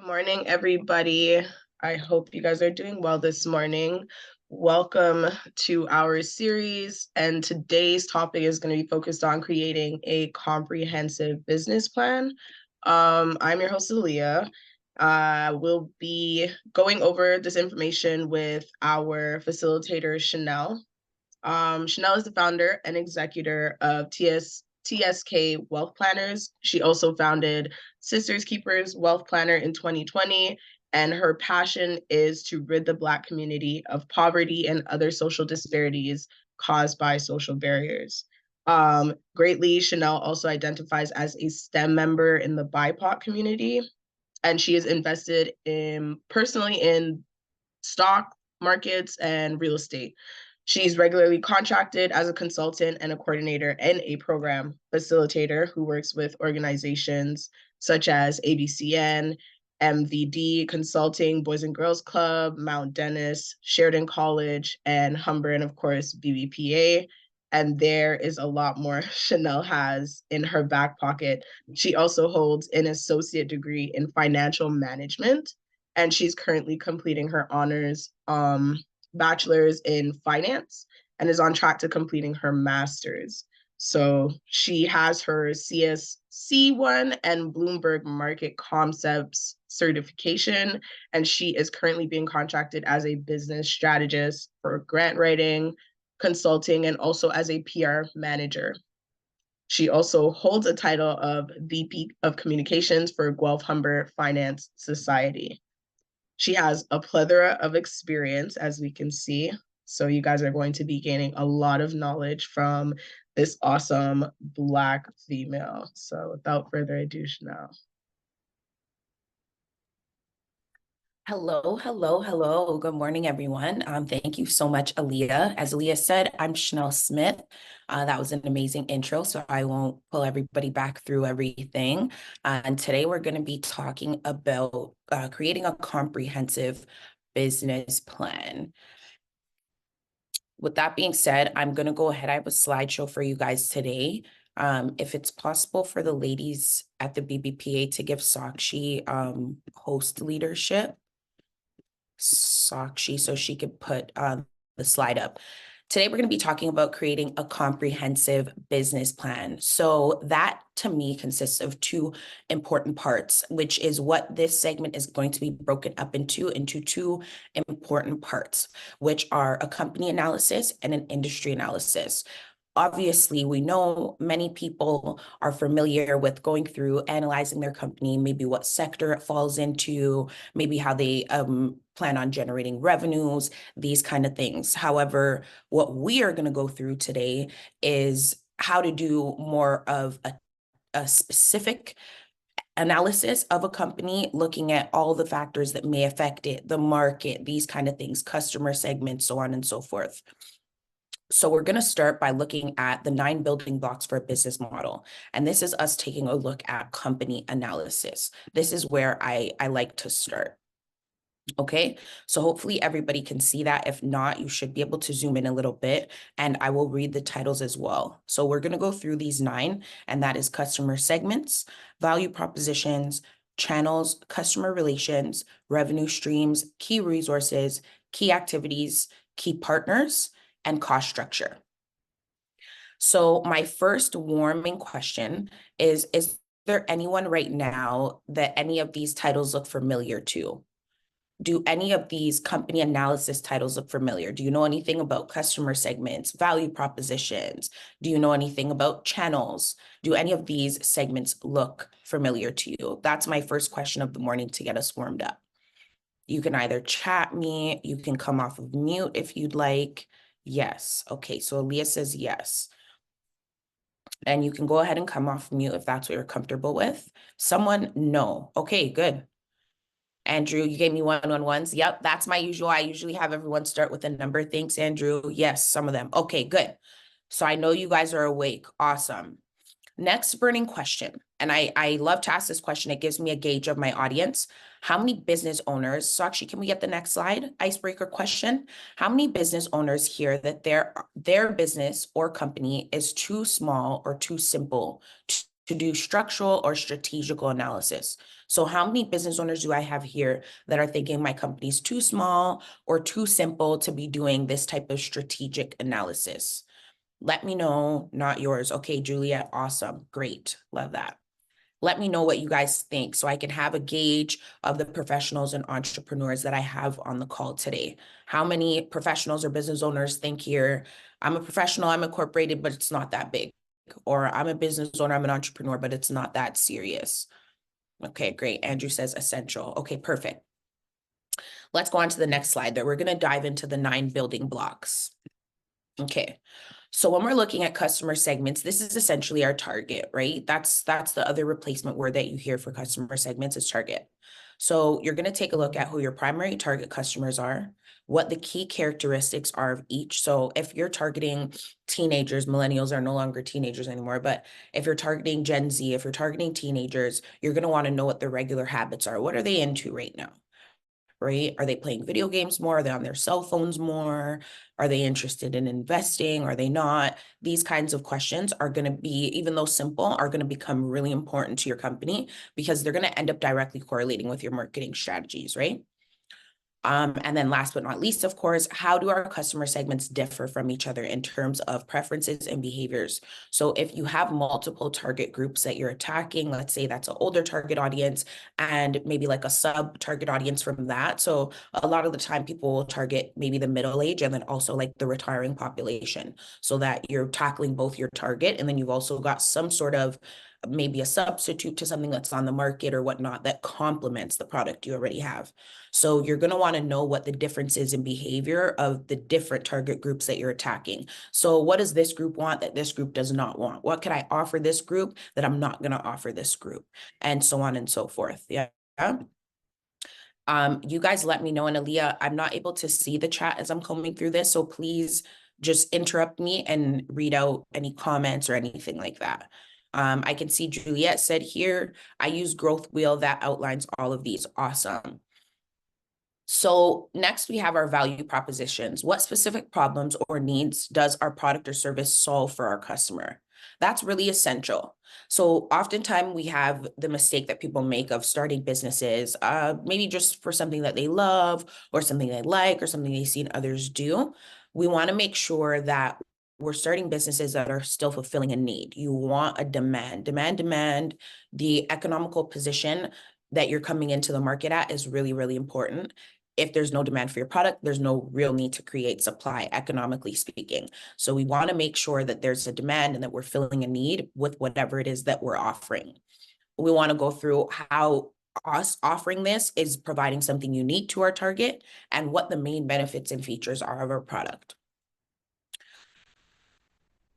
Morning, everybody. I hope you guys are doing well this morning. Welcome to our series, and today's topic is going to be focused on creating a comprehensive business plan. I'm your host, Aaliyah. We'll be going over this information with our facilitator, Chanel. Chanel is the founder and executor of TSK Wealth Planners. She also founded Sisters Keepers Wealth Planner in 2020, and her passion is to rid the Black community of poverty and other social disparities caused by social barriers. Greatly, Chanel also identifies as a STEM member in the BIPOC community, and she is invested personally in stock markets and real estate. She's regularly contracted as a consultant and a coordinator and a program facilitator who works with organizations such as ABCN, MVD Consulting, Boys and Girls Club, Mount Dennis, Sheridan College, and Humber, and of course, bbpa. And there is a lot more Chanel has in her back pocket. She also holds an associate degree in financial management, and she's currently completing her honors bachelor's in finance and is on track to completing her master's. So she has her CSC1 and Bloomberg Market Concepts certification, and she is currently being contracted as a business strategist for grant writing, consulting, and also as a PR manager. She also holds a title of VP of Communications for Guelph Humber Finance Society. She has a plethora of experience, as we can see. So you guys are going to be gaining a lot of knowledge from this awesome Black female. So without further ado, Chanel. Hello, hello, hello. Good morning, everyone. Thank you so much, Aaliyah. As Aaliyah said, I'm Chanel Smith. That was an amazing intro, so I won't pull everybody back through everything. And today we're going to be talking about creating a comprehensive business plan. With that being said, I'm going to go ahead. I have a slideshow for you guys today. If it's possible for the ladies at the bbpa to give Sakshi host leadership. Sakshi, so she could put the slide up. Today, we're going to be talking about creating a comprehensive business plan. So that, to me, consists of two important parts, which is what this segment is going to be broken up into two important parts, which are a company analysis and an industry analysis. Obviously, we know many people are familiar with going through analyzing their company, maybe what sector it falls into, maybe how they plan on generating revenues, these kind of things. However, what we are going to go through today is how to do more of a specific analysis of a company, looking at all the factors that may affect it, the market, these kind of things, customer segments, so on and so forth. So we're going to start by looking at the 9 building blocks for a business model. And this is us taking a look at company analysis. This is where I like to start. Okay, so hopefully everybody can see that. If not, you should be able to zoom in a little bit, and I will read the titles as well. So we're going to go through these 9, and that is customer segments, value propositions, channels, customer relations, revenue streams, key resources, key activities, key partners, and cost structure. So my first warming question is there anyone right now that any of these titles look familiar to? Do any of these company analysis titles look familiar? Do you know anything about customer segments, value propositions? Do you know anything about channels? Do any of these segments look familiar to you? That's my first question of the morning to get us warmed up. You can either chat me, you can come off of mute if you'd like. Yes. Okay, so Aaliyah says yes. And you can go ahead and come off mute if that's what you're comfortable with. Someone, no. Okay, good. Andrew, you gave me 111s. Yep, that's my usual. I usually have everyone start with a number. Thanks, Andrew. Yes, some of them. Okay, good. So I know you guys are awake. Awesome. Next burning question. And I love to ask this question. It gives me a gauge of my audience. How many business owners, so actually, can we get the next slide? Icebreaker question. How many business owners hear that their business or company is too small or too simple to do structural or strategical analysis. So how many business owners do I have here that are thinking my company's too small or too simple to be doing this type of strategic analysis? Let me know, not yours. Okay, Juliet, awesome, great, love that. Let me know what you guys think so I can have a gauge of the professionals and entrepreneurs that I have on the call today. How many professionals or business owners think here, I'm a professional, I'm incorporated, but it's not that big? Or I'm a business owner, I'm an entrepreneur, but it's not that serious. Okay, great. Andrew says essential. Okay, perfect. Let's go on to the next slide that we're going to dive into the 9 building blocks. Okay. So when we're looking at customer segments, this is essentially our target, right? That's the other replacement word that you hear for customer segments is target. So you're going to take a look at who your primary target customers are, what the key characteristics are of each. So if you're targeting teenagers, millennials are no longer teenagers anymore, but if you're targeting Gen Z, if you're targeting teenagers, you're going to want to know what their regular habits are. What are they into right now? Right? Are they playing video games more? Are they on their cell phones more? Are they interested in investing? Are they not? These kinds of questions are going to be, even though simple, are going to become really important to your company because they're going to end up directly correlating with your marketing strategies, right? And then last but not least, of course, how do our customer segments differ from each other in terms of preferences and behaviors? So if you have multiple target groups that you're attacking, let's say that's an older target audience and maybe like a sub target audience from that. So a lot of the time people will target maybe the middle age and then also like the retiring population so that you're tackling both your target and then you've also got some sort of maybe a substitute to something that's on the market or whatnot that complements the product you already have. So you're going to want to know what the difference is in behavior of the different target groups that you're attacking. So what does this group want that this group does not want? What can I offer this group that I'm not going to offer this group? And so on and so forth. Yeah. You guys let me know. And Aaliyah, I'm not able to see the chat as I'm combing through this. So please just interrupt me and read out any comments or anything like that. I can see Juliet said here, I use growth wheel that outlines all of these. Awesome. So next we have our value propositions. What specific problems or needs does our product or service solve for our customer? That's really essential. So oftentimes we have the mistake that people make of starting businesses, maybe just for something that they love or something they like or something they've seen others do. We want to make sure that we're starting businesses that are still fulfilling a need. You want a demand. The economical position that you're coming into the market at is really, really important. If there's no demand for your product, there's no real need to create supply, economically speaking. So we want to make sure that there's a demand and that we're filling a need with whatever it is that we're offering. We want to go through how us offering this is providing something unique to our target and what the main benefits and features are of our product.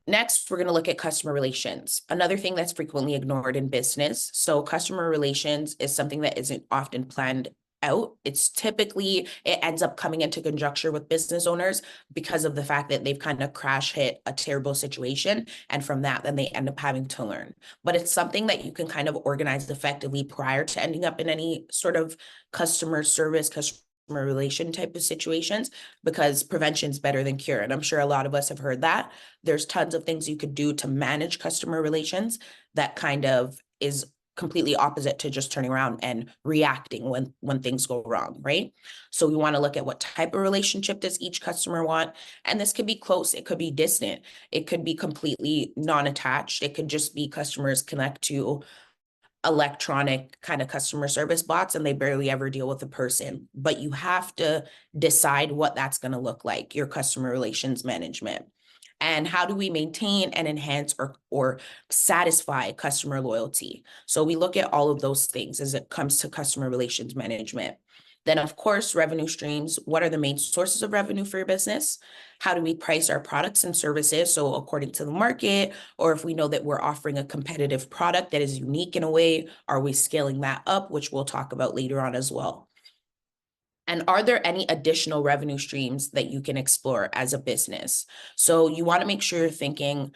Next, we're going to look at customer relations, another thing that's frequently ignored in business. So customer relations is something that isn't often planned out. It's typically, it ends up coming into conjunction with business owners because of the fact that they've kind of crash hit a terrible situation. And from that, then they end up having to learn. But it's something that you can kind of organize effectively prior to ending up in any sort of customer service, customer relation type of situations, because prevention is better than cure. And I'm sure a lot of us have heard that. There's tons of things you could do to manage customer relations that kind of is completely opposite to just turning around and reacting when things go wrong, right? So we want to look at what type of relationship does each customer want. And this could be close, it could be distant, it could be completely non-attached, it could just be customers connect to electronic kind of customer service bots and they barely ever deal with a person. But you have to decide what that's going to look like, your customer relations management. And how do we maintain and enhance or satisfy customer loyalty? So we look at all of those things as it comes to customer relations management. Then, of course, revenue streams. What are the main sources of revenue for your business? How do we price our products and services? So according to the market, or if we know that we're offering a competitive product that is unique in a way, are we scaling that up, which we'll talk about later on as well. And are there any additional revenue streams that you can explore as a business? So you want to make sure you're thinking,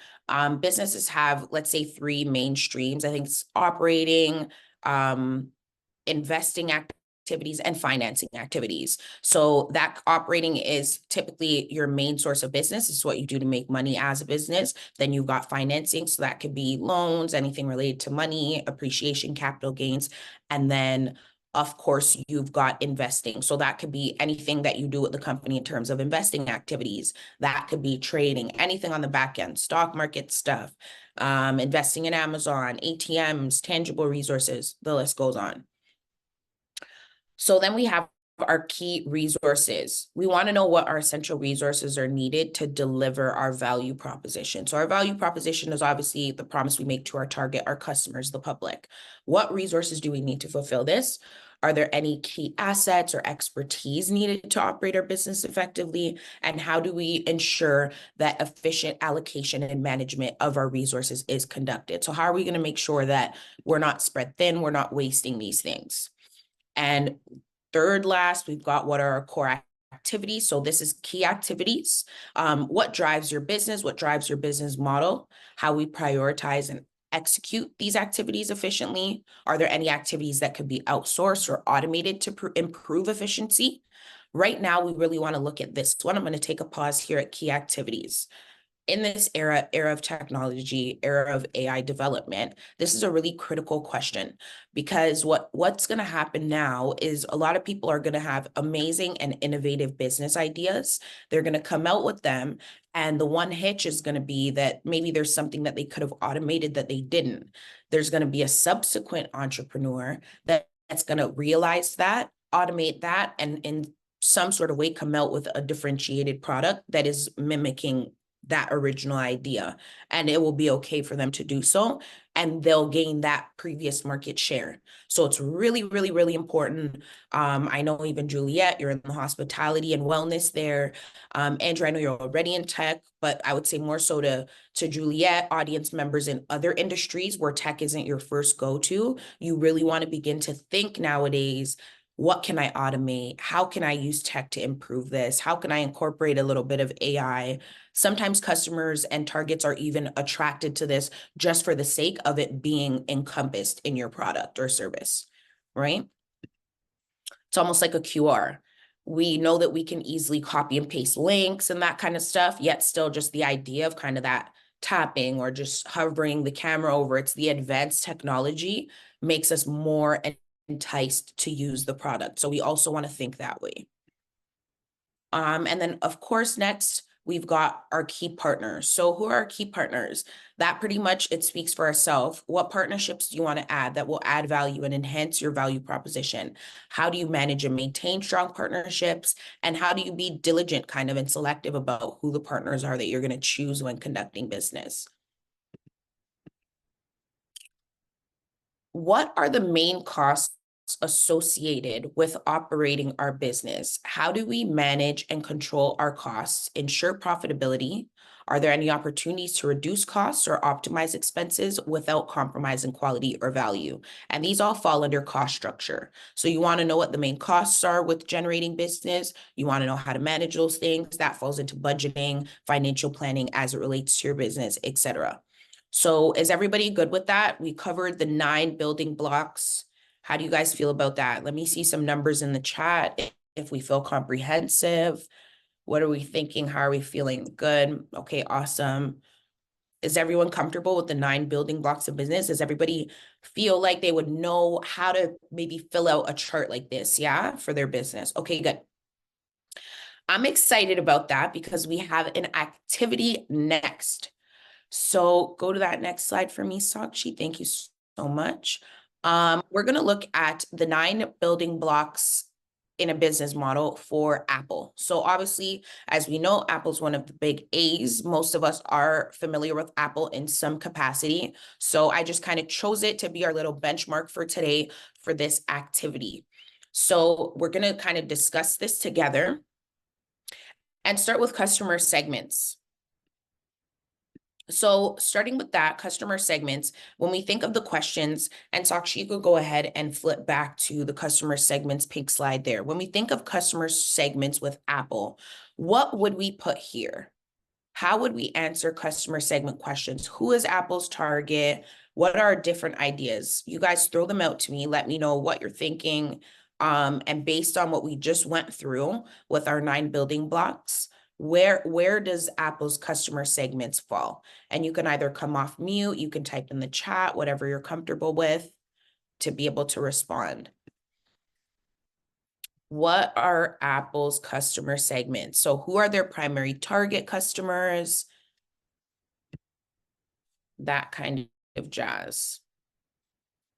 businesses have, let's say, 3 main streams. I think it's operating, investing activities and financing activities. So that operating is typically your main source of business. It's what you do to make money as a business. Then you've got financing. So that could be loans, anything related to money, appreciation, capital gains. And then of course, you've got investing. So that could be anything that you do with the company in terms of investing activities. That could be trading, anything on the back end, stock market stuff, investing in Amazon, ATMs, tangible resources, the list goes on. So then we have our key resources. We want to know what our essential resources are needed to deliver our value proposition. So our value proposition is obviously the promise we make to our target, our customers, the public. What resources do we need to fulfill this? Are there any key assets or expertise needed to operate our business effectively? And how do we ensure that efficient allocation and management of our resources is conducted? So how are we going to make sure that we're not spread thin, we're not wasting these things? And third last, we've got what are our core activities. So this is key activities. What drives your business? What drives your business model? How we prioritize and execute these activities efficiently? Are there any activities that could be outsourced or automated to improve efficiency? Right now, we really want to look at this one. I'm going to take a pause here at key activities. In this era of technology, era of AI development, this is a really critical question, because what's going to happen now is a lot of people are going to have amazing and innovative business ideas. They're going to come out with them, and the one hitch is going to be that maybe there's something that they could have automated that they didn't. There's going to be a subsequent entrepreneur that's going to realize that, automate that, and in some sort of way come out with a differentiated product that is mimicking that original idea, and it will be okay for them to do so, and they'll gain that previous market share. So it's really, really, really important. I know even Juliet, you're in the hospitality and wellness there. Andrew, I know you're already in tech, but I would say more so to Juliet, audience members in other industries where tech isn't your first go-to. You really want to begin to think nowadays, what can I automate? How can I use tech to improve this? How can I incorporate a little bit of AI? Sometimes customers and targets are even attracted to this just for the sake of it being encompassed in your product or service, right? It's almost like a QR. We know that we can easily copy and paste links and that kind of stuff, yet still just the idea of kind of that tapping or just hovering the camera over, it's the advanced technology makes us more enticed to use the product. So we also want to think that way. And then of course, next we've got our key partners. So who are our key partners? That pretty much, it speaks for itself. What partnerships do you want to add that will add value and enhance your value proposition? How do you manage and maintain strong partnerships? And how do you be diligent kind of and selective about who the partners are that you're going to choose when conducting business? What are the main costs associated with operating our business? How do we manage and control our costs, ensure profitability? Are there any opportunities to reduce costs or optimize expenses without compromising quality or value? And these all fall under cost structure. So you want to know what the main costs are with generating business. You want to know how to manage those things. That falls into budgeting, financial planning as it relates to your business, etc. So is everybody good with that? We covered the 9 building blocks. How do you guys feel about that? Let me see some numbers in the chat if we feel comprehensive. What are we thinking? How are we feeling? Good. Okay, awesome. Is everyone comfortable with the 9 building blocks of business? Does everybody feel like they would know how to maybe fill out a chart like this, yeah, for their business? Okay, good. I'm excited about that because we have an activity next. So go to that next slide for me, Sakshi. Thank you so much. We're going to look at the 9 building blocks in a business model for Apple. So obviously, as we know, Apple's one of the big A's. Most of us are familiar with Apple in some capacity. So I just kind of chose it to be our little benchmark for today for this activity. So we're going to kind of discuss this together and start with customer segments. So starting with that, customer segments, when we think of the questions, and Sakshi, you could go ahead and flip back to the customer segments pink slide there. When we think of customer segments with Apple, what would we put here? How would we answer customer segment questions? Who is Apple's target? What are our different ideas? You guys throw them out to me. Let me know what you're thinking. And based on what we just went through with our 9 building blocks, where does Apple's customer segments fall? And you can either come off mute, you can type in the chat, whatever you're comfortable with to be able to respond. What are Apple's customer segments? So who are their primary target customers? That kind of jazz.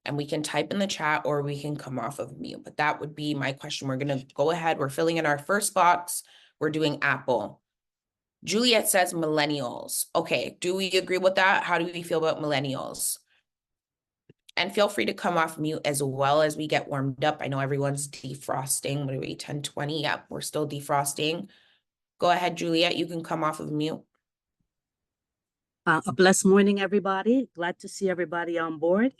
And we can type in the chat or we can come off of mute, but that would be my question. We're going to go ahead. We're filling in our first box. We're doing Apple. Juliet says millennials. Okay, do we agree with that? How do we feel about millennials? And feel free to come off mute as well as we get warmed up. I know everyone's defrosting. What are we, 10:20? Yep, we're still defrosting. Go ahead, Juliet. You can come off of mute. A blessed morning, everybody. Glad to see everybody on board.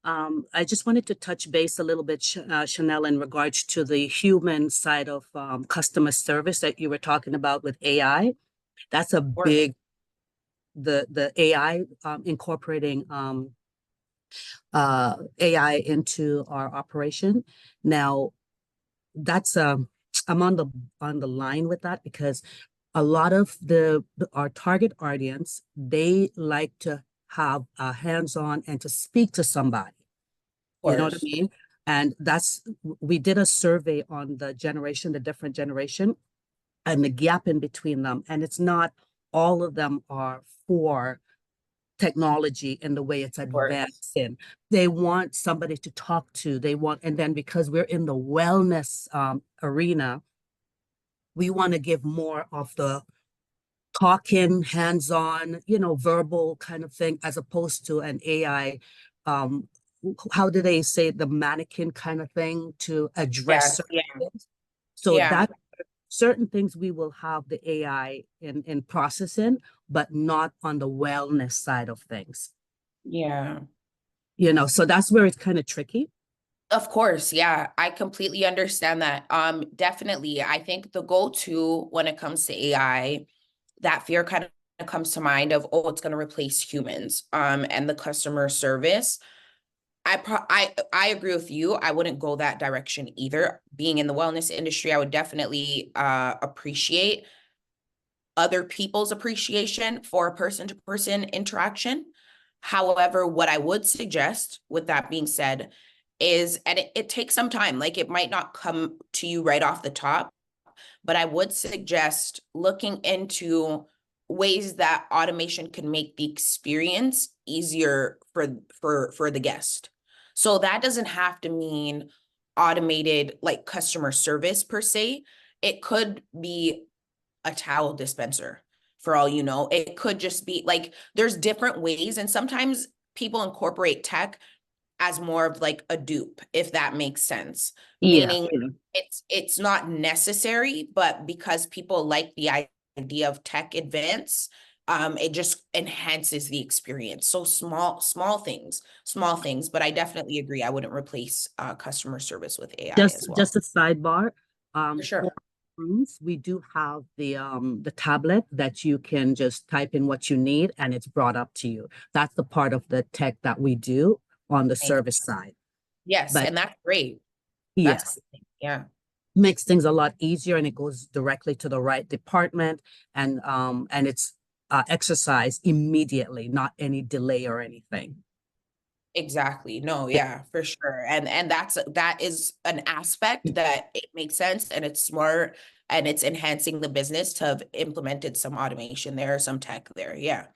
I just wanted to touch base a little bit, Chanel, in regards to the human side of customer service that you were talking about with AI. That's a big, the AI incorporating AI into our operation. Now, that's I'm on the line with that because a lot of our target audience, they like to have a hands-on and to speak to somebody. You know what I mean? And we did a survey on the different generation, and the gap in between them. And it's not all of them are for technology in the way it's advancing. They want somebody to talk to. And then because we're in the wellness arena, we want to give more of the talking, hands-on, verbal kind of thing, as opposed to an AI, how do they say, the mannequin kind of thing to address certain things. So that certain things we will have the AI in processing, but not on the wellness side of things. Yeah. So that's where it's kind of tricky. Of course, yeah, I completely understand that. Definitely, I think the go-to when it comes to AI, that fear kind of comes to mind of, oh, it's going to replace humans, and the customer service. I agree with you. I wouldn't go that direction either. Being in the wellness industry, I would definitely appreciate other people's appreciation for person-to-person interaction. However, what I would suggest, with that being said, is, and it takes some time, like it might not come to you right off the top, but I would suggest looking into ways that automation can make the experience easier for the guest. So that doesn't have to mean automated like customer service per se. It could be a towel dispenser, for all you know. It could just be like, there's different ways, and sometimes people incorporate tech as more of like a dupe, if that makes sense. Yeah. Meaning it's not necessary, but because people like the idea of tech advance, it just enhances the experience. So small things, but I definitely agree. I wouldn't replace customer service with AI as well. Just a sidebar. For sure. Rooms, we do have the tablet that you can just type in what you need and it's brought up to you. That's the part of the tech that we do on the service side. Yes, and that's great. Yes. Yeah. Makes things a lot easier, and it goes directly to the right department, and it's exercised immediately, not any delay or anything. Exactly. No, yeah, for sure. And that is an aspect that it makes sense and it's smart and it's enhancing the business to have implemented some automation there, some tech there. Yeah.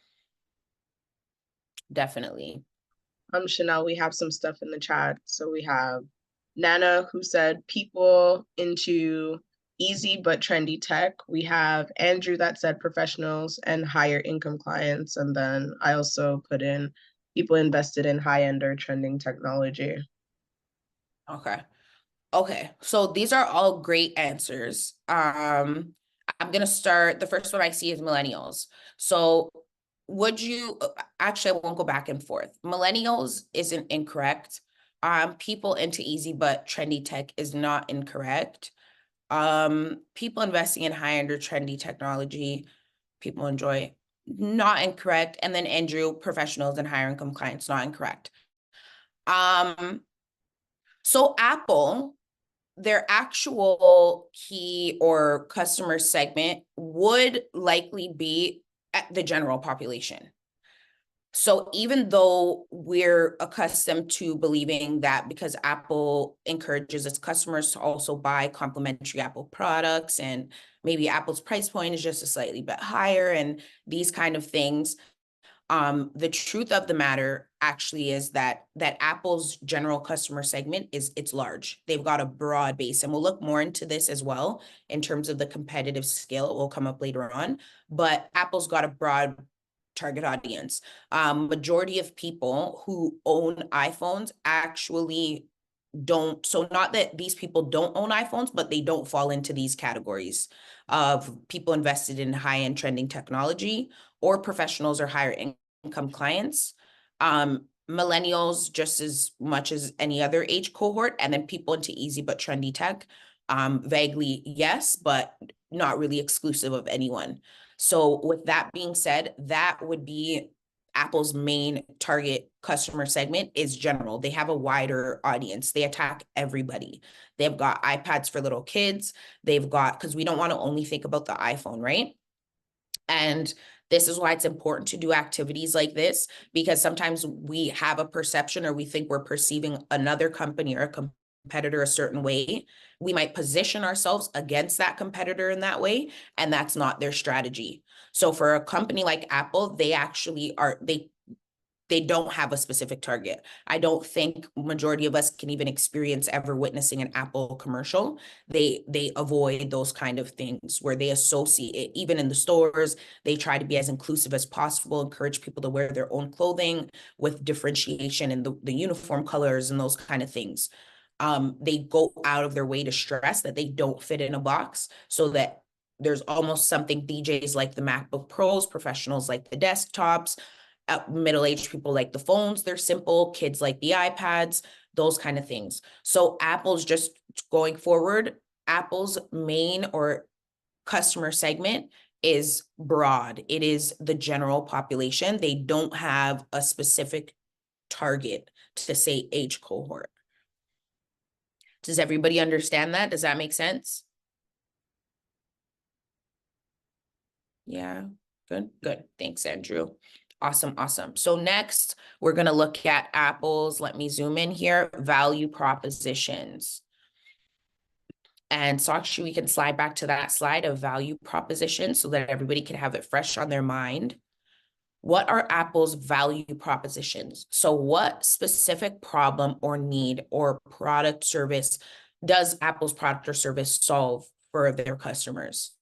Definitely. Chanel, we have some stuff in the chat. So we have Nana, who said people into easy but trendy tech. We have Andrew that said professionals and higher income clients. And then I also put in people invested in high-end or trending technology. Okay. So these are all great answers. I'm gonna start. The first one I see is millennials. So would you actually, I won't go back and forth. Millennials isn't incorrect. People into easy but trendy tech is not incorrect. People investing in high-end or trendy technology, people enjoy, not incorrect. And then Andrew, professionals and higher income clients, not incorrect. So Apple, their actual key or customer segment would likely be at the general population. So even though we're accustomed to believing that because Apple encourages its customers to also buy complimentary Apple products, and maybe Apple's price point is just a slightly bit higher and these kind of things, the truth of the matter actually is that Apple's general customer segment it's large. They've got a broad base, and we'll look more into this as well in terms of the competitive scale. It will come up later on, but Apple's got a broad target audience. Majority of people who own iPhones actually don't. So not that these people don't own iPhones, but they don't fall into these categories of people invested in high-end trending technology or professionals or higher income clients. Millennials just as much as any other age cohort, and then people into easy but trendy tech. Vaguely, yes, but not really exclusive of anyone. So with that being said, that would be Apple's main target customer segment is general. They have a wider audience. They attack everybody. They've got iPads for little kids. They've got, because we don't want to only think about the iPhone, right? And this is why it's important to do activities like this, because sometimes we have a perception or we think we're perceiving another company or a competitor a certain way. We might position ourselves against that competitor in that way, and that's not their strategy. So for a company like Apple, they actually are, they don't have a specific target. I don't think majority of us can even experience ever witnessing an Apple commercial. They avoid those kind of things where they associate, even in the stores, they try to be as inclusive as possible, encourage people to wear their own clothing with differentiation in the uniform colors and those kind of things. They go out of their way to stress that they don't fit in a box, so that there's almost something DJs like the MacBook Pros, professionals like the desktops, middle-aged people like the phones, they're simple, kids like the iPads, those kind of things. So Apple's just going forward, Apple's main or customer segment is broad. It is the general population. They don't have a specific target to say age cohort. Does everybody understand that? Does that make sense? Yeah, good. Thanks, Andrew. Awesome. So next, we're going to look at Apple's, let me zoom in here, value propositions. And so actually we can slide back to that slide of value propositions so that everybody can have it fresh on their mind. What are Apple's value propositions? So what specific problem or need or product service does Apple's product or service solve for their customers?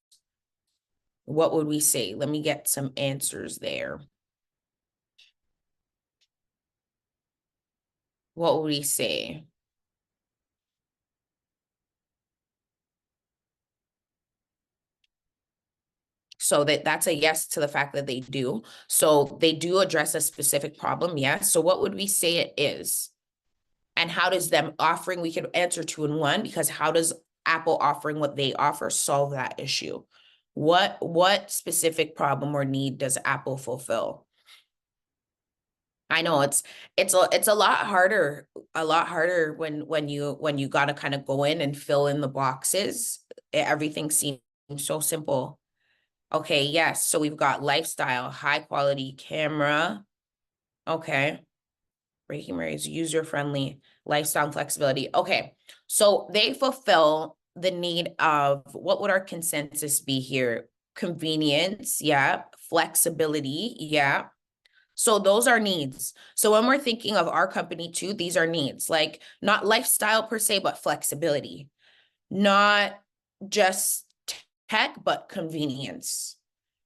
What would we say? Let me get some answers there. What would we say? So that's a yes to the fact that they do. So they do address a specific problem, yes. So what would we say it is? And how does them offering, we could answer 2 in 1, because how does Apple offering what they offer solve that issue? What specific problem or need does Apple fulfill? I know it's a lot harder when you got to kind of go in and fill in the boxes. Everything seems so simple. Okay, yes. So we've got lifestyle, high quality camera. Okay. Breaking barriers, user friendly, lifestyle and flexibility. Okay. So they fulfill the need of, what would our consensus be here? Convenience, yeah. Flexibility, yeah. So those are needs. So when we're thinking of our company too, these are needs, like not lifestyle per se, but flexibility, not just tech, but convenience.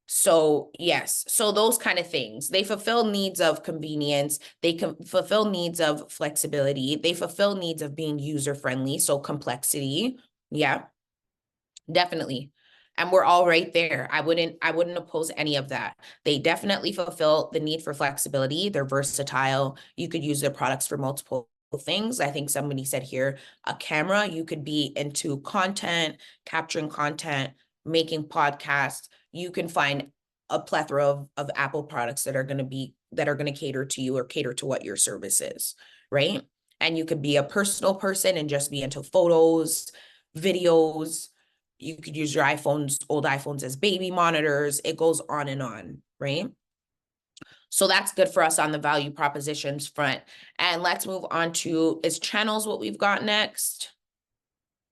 So yes, so those kind of things, they fulfill needs of convenience, they can fulfill needs of flexibility, they fulfill needs of being user-friendly, so complexity, yeah, definitely. And we're all right there. I wouldn't oppose any of that. They definitely fulfill the need for flexibility. They're versatile. You could use their products for multiple things. I think somebody said here, a camera, you could be into content, capturing content, making podcasts. You can find a plethora of Apple products that are going to cater to you or cater to what your service is, right? And you could be a personal person and just be into photos, videos. You could use your old iPhones as baby monitors. It goes on, right? So that's good for us on the value propositions front. And let's move on to, is channels what we've got next?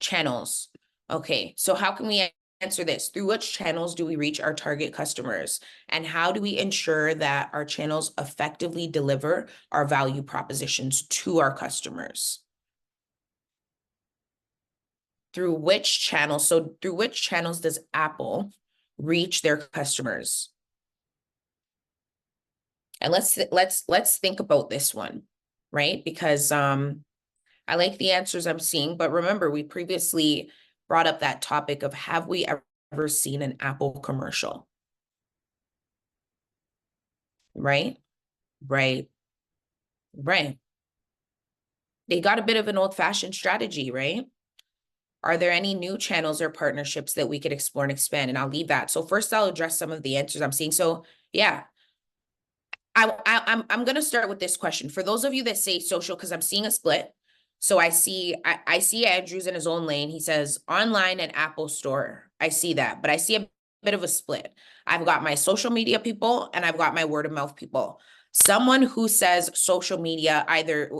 Channels. Okay, so how can we answer this? Through which channels do we reach our target customers? And how do we ensure that our channels effectively deliver our value propositions to our customers? Through which channels? So through which channels does Apple reach their customers? And let's think about this one, right? Because I like the answers I'm seeing, but remember, we previously brought up that topic of, have we ever seen an Apple commercial? Right? Right. Right. They got a bit of an old-fashioned strategy, right? Are there any new channels or partnerships that we could explore and expand? And I'll leave that. So first I'll address some of the answers I'm seeing. So yeah, I'm gonna start with this question. For those of you that say social, because I'm seeing a split. So I see Andrew's in his own lane. He says online and Apple Store. I see that, but I see a bit of a split. I've got my social media people and I've got my word of mouth people. Someone who says social media, either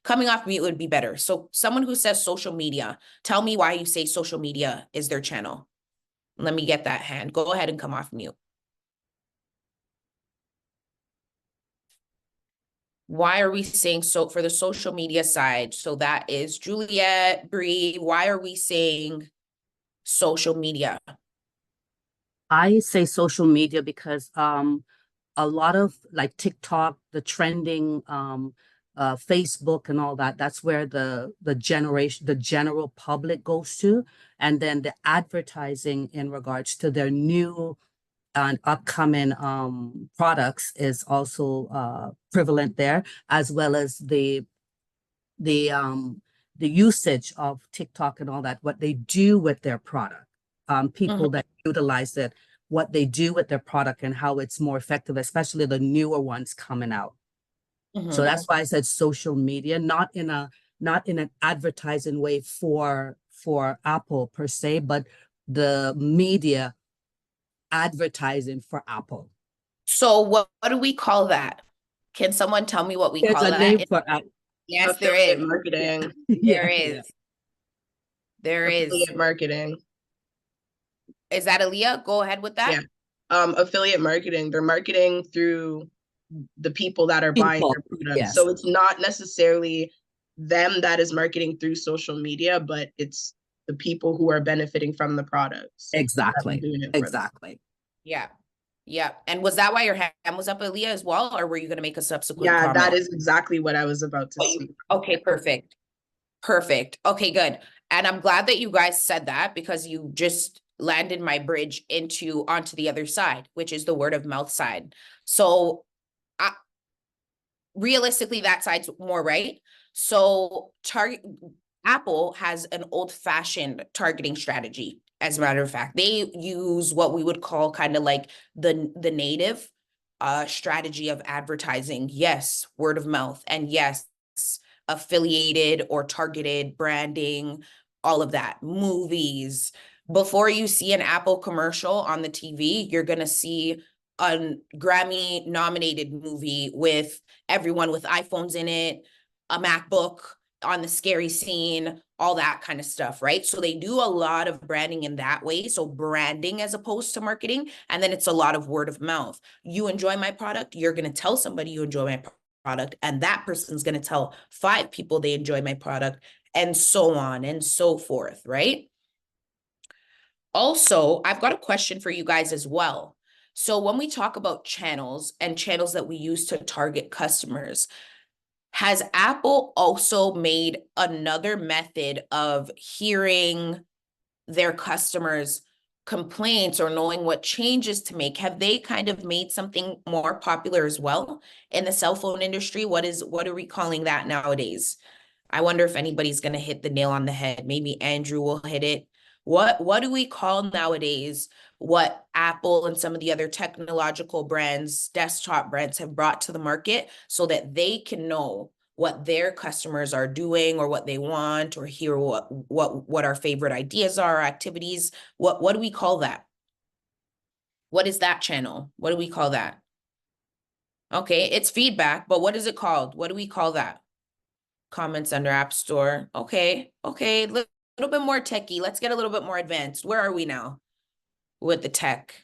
coming off mute would be better. So someone who says social media, tell me why you say social media is their channel. Let me get that hand. Go ahead and come off mute. Why are we saying so for the social media side? So that is Juliet, Bree. Why are we saying social media? I say social media because a lot of like TikTok, the trending, Facebook and all that, that's where the general public goes to. And then the advertising in regards to their new and upcoming products is also prevalent there, as well as the the usage of TikTok and all that, what they do with their product. People that utilize it, what they do with their product and how it's more effective, especially the newer ones coming out. So that's why I said social media, not in an advertising way for Apple per se, but the media advertising for Apple. So what do we call that? Can someone tell me what we There's call a that? name for Yes, there Affiliate is. marketing. There is. There is. Affiliate marketing. Is that Aaliyah? Go ahead with that. Yeah. Affiliate marketing. They're marketing through the people that are buying their products. Yes. So it's not necessarily them that is marketing through social media, but it's the people who are benefiting from the products. Exactly. Exactly. Yeah. Yeah. And was that why your hand was up, Aaliyah, as well? Or were you going to make a subsequent comment? That is exactly what I was about to speak. Okay, perfect. Perfect. Okay, good. And I'm glad that you guys said that, because you just landed my bridge onto the other side, which is the word of mouth side. So realistically, that side's more right. So Apple has an old-fashioned targeting strategy. As a matter of fact, they use what we would call kind of like the native strategy of advertising. Yes, word of mouth, and yes, affiliated or targeted branding, all of that. Movies. Before you see an Apple commercial on the TV, you're going to see a Grammy nominated movie with everyone with iPhones in it, a MacBook on the scary scene, all that kind of stuff, right? So they do a lot of branding in that way. So branding as opposed to marketing. And then it's a lot of word of mouth. You enjoy my product, you're going to tell somebody you enjoy my product, and that person's going to tell 5 people they enjoy my product, and so on and so forth, right? Also, I've got a question for you guys as well. So when we talk about channels and channels that we use to target customers, has Apple also made another method of hearing their customers' complaints or knowing what changes to make? Have they kind of made something more popular as well in the cell phone industry? What are we calling that nowadays? I wonder if anybody's going to hit the nail on the head. Maybe Andrew will hit it. What do we call nowadays what Apple and some of the other technological brands, desktop brands, have brought to the market so that they can know what their customers are doing or what they want, or hear what our favorite ideas are, activities. What do we call that? What is that channel? What do we call that? Okay, it's feedback, but what is it called? What do we call that? Comments under App Store. Okay, little bit more techie. Let's get a little bit more advanced. Where are we now with the tech?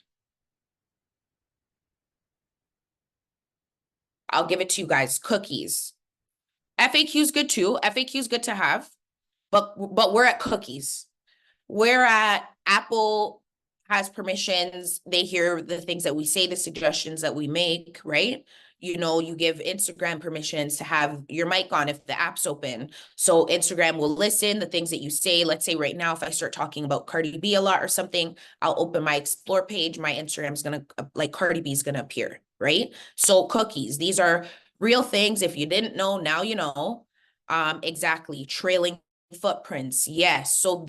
I'll give it to you guys. Cookies. FAQ is good too. FAQ is good to have, but we're at cookies. We're at Apple has permissions. They hear the things that we say, the suggestions that we make, right? You know, you give Instagram permissions to have your mic on if the app's open. So Instagram will listen the things that you say. Let's say right now, if I start talking about Cardi B a lot or something, I'll open my explore page. My Instagram's going to, like, Cardi B is going to appear, right? So cookies, these are real things. If you didn't know, now you know. Exactly. Trailing footprints. Yes. So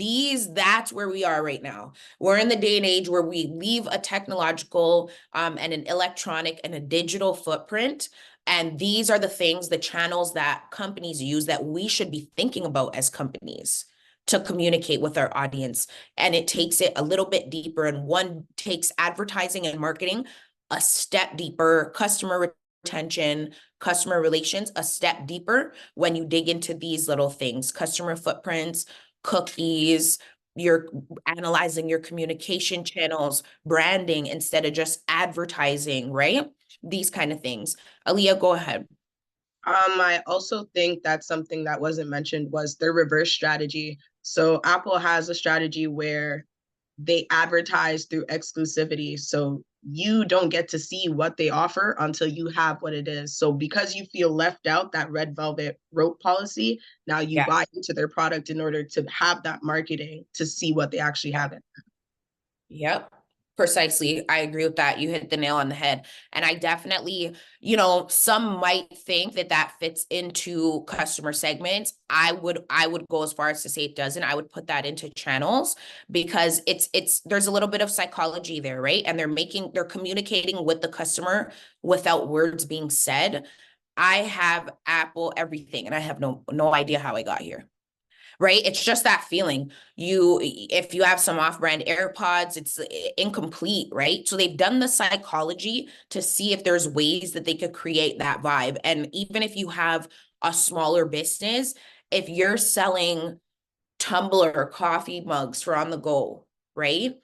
that's where we are right now. We're in the day and age where we leave a technological and an electronic and a digital footprint. And these are the things, the channels that companies use that we should be thinking about as companies to communicate with our audience. And it takes it a little bit deeper, and one takes advertising and marketing a step deeper, customer retention, customer relations a step deeper when you dig into these little things: customer footprints, cookies, you're analyzing your communication channels, branding instead of just advertising, right? These kind of things. Aaliyah, go ahead. I also think that something that wasn't mentioned was their reverse strategy. So Apple has a strategy where they advertise through exclusivity. So you don't get to see what they offer until you have what it is. So because you feel left out, that red velvet rope policy, now you buy into their product in order to have that marketing to see what they actually have it. Yep. Precisely. I agree with that. You hit the nail on the head. And I definitely, you know, some might think that that fits into customer segments. I would go as far as to say it doesn't. I would put that into channels, because there's a little bit of psychology there, right? And they're communicating with the customer without words being said. I have Apple everything, and I have no idea how I got here. Right? It's just that feeling. If you have some off-brand AirPods, it's incomplete, right? So they've done the psychology to see if there's ways that they could create that vibe. And even if you have a smaller business, if you're selling tumbler coffee mugs for on the go, right?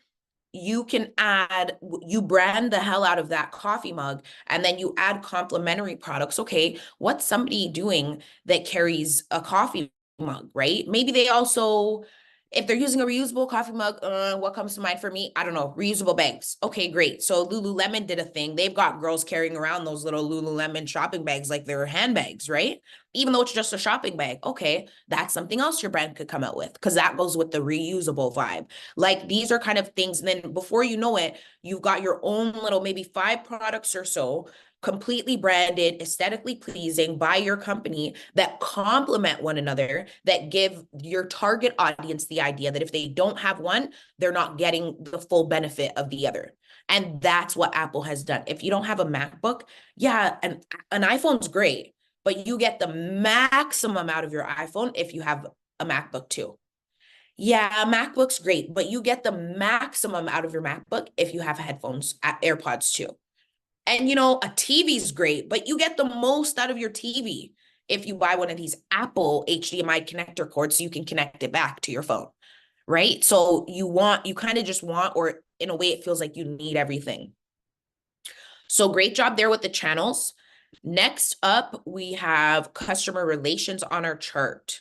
You brand the hell out of that coffee mug, and then you add complementary products. Okay, what's somebody doing that carries a coffee mug, right? Maybe they also, if they're using a reusable coffee mug, what comes to mind for me? I don't know, reusable bags. Okay, great. So Lululemon did a thing. They've got girls carrying around those little Lululemon shopping bags like they're handbags, right? Even though it's just a shopping bag. Okay, that's something else your brand could come out with, because that goes with the reusable vibe. Like, these are kind of things. And then before you know it, you've got your own little, maybe 5 products or so, completely branded, aesthetically pleasing by your company, that complement one another, that give your target audience the idea that if they don't have one, they're not getting the full benefit of the other. And that's what Apple has done. If you don't have a MacBook, yeah, an iPhone's great, but you get the maximum out of your iPhone if you have a MacBook too. Yeah, MacBook's great, but you get the maximum out of your MacBook if you have headphones, AirPods too. And, you know, a TV's great, but you get the most out of your TV if you buy one of these Apple HDMI connector cords so you can connect it back to your phone, right? So you kind of just want, or in a way it feels like you need everything. So great job there with the channels. Next up, we have customer relations on our chart,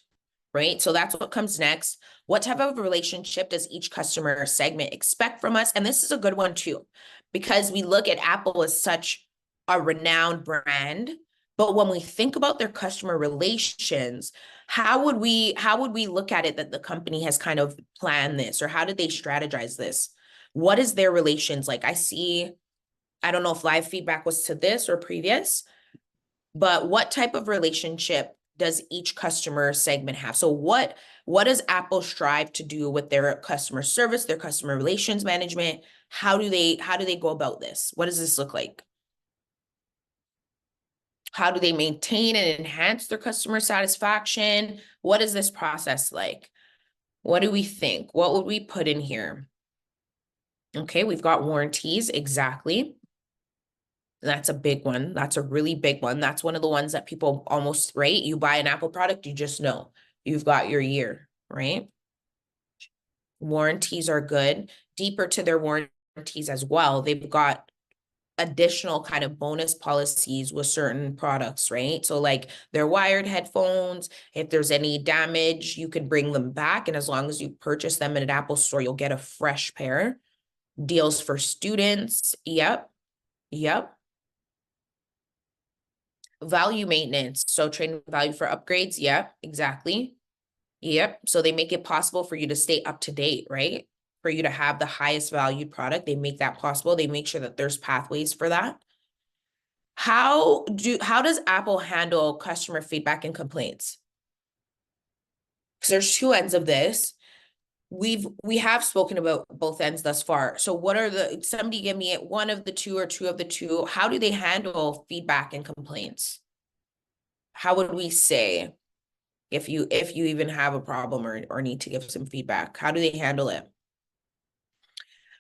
right? So that's what comes next. What type of relationship does each customer segment expect from us? And this is a good one too, because we look at Apple as such a renowned brand, but when we think about their customer relations, how would we look at it that the company has kind of planned this, or how did they strategize this? What is their relations like? I don't know if live feedback was to this or previous, but what type of relationship does each customer segment have? So what does Apple strive to do with their customer service, their customer relations management? How do they go about this? What does this look like? How do they maintain and enhance their customer satisfaction? What is this process like? What do we think? What would we put in here? Okay, we've got warranties, exactly. That's a big one. That's a really big one. That's one of the ones that people almost, right? You buy an Apple product, you just know you've got your year, right? Warranties are good. Deeper to their warranties as well. They've got additional kind of bonus policies with certain products, right? So like their wired headphones, if there's any damage, you can bring them back. And as long as you purchase them in an Apple store, you'll get a fresh pair. Deals for students. Yep. Yep. Value maintenance. So trade value for upgrades. Yep, exactly. Yep. So they make it possible for you to stay up to date, right? For you to have the highest valued product. They make that possible. They make sure that there's pathways for that. How does Apple handle customer feedback and complaints? Because there's two ends of this. We have spoken about both ends thus far. So what are somebody give me one of the two or two of the two. How do they handle feedback and complaints? How would we say if you even have a problem or need to give some feedback? How do they handle it?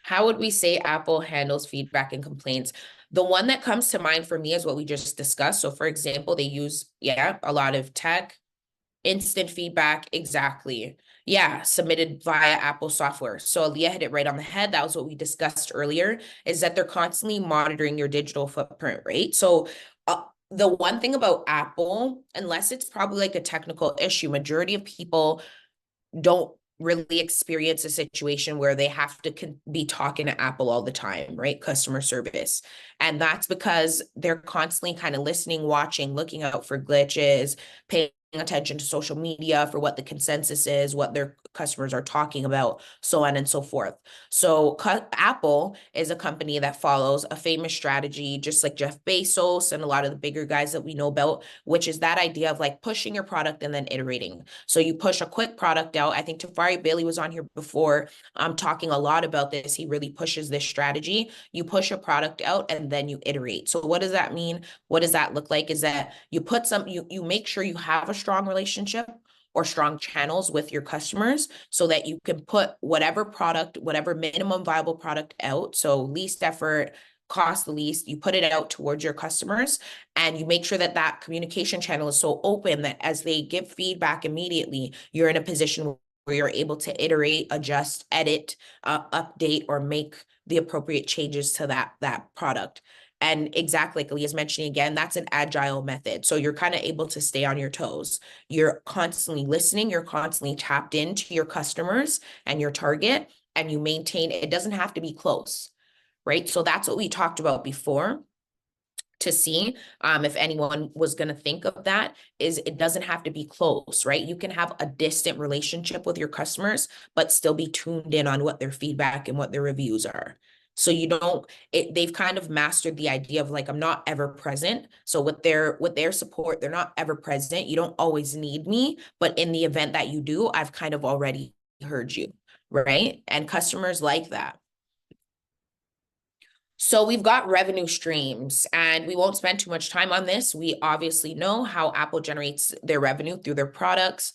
How would we say Apple handles feedback and complaints? The one that comes to mind for me is what we just discussed. So for example, they use, a lot of tech, instant feedback, exactly. Yeah, submitted via Apple software. So Aaliyah hit it right on the head. That was what we discussed earlier, is that they're constantly monitoring your digital footprint, right? So the one thing about Apple, unless it's probably like a technical issue, majority of people don't really experience a situation where they have to be talking to Apple all the time, right? Customer service. And that's because they're constantly kind of listening, watching, looking out for glitches, paying attention to social media for what the consensus is, what their customers are talking about, so on and so forth. So Apple is a company that follows a famous strategy, just like Jeff Bezos and a lot of the bigger guys that we know about, which is that idea of like pushing your product and then iterating. So you push a quick product out. I think Tafari Bailey was on here before, talking a lot about this. He really pushes this strategy. You push a product out and then you iterate. So what does that mean? What does that look like? Is that you put you make sure you have a strong relationship or strong channels with your customers so that you can put whatever product, whatever minimum viable product out. So least effort, cost the least, you put it out towards your customers, and you make sure that that communication channel is so open that as they give feedback immediately, you're in a position where you're able to iterate, adjust, edit, update, or make the appropriate changes to that product. And exactly like Leah's mentioning again, that's an agile method. So you're kind of able to stay on your toes. You're constantly listening, you're constantly tapped into your customers and your target, and you maintain, it doesn't have to be close, right? So that's what we talked about before. To see if anyone was going to think of that, is it doesn't have to be close, right? You can have a distant relationship with your customers, but still be tuned in on what their feedback and what their reviews are. So you don't, they've kind of mastered the idea of like, I'm not ever present. So with their support, they're not ever present. You don't always need me, but in the event that you do, I've kind of already heard you, right? And customers like that. So we've got revenue streams, and we won't spend too much time on this. We obviously know how Apple generates their revenue through their products.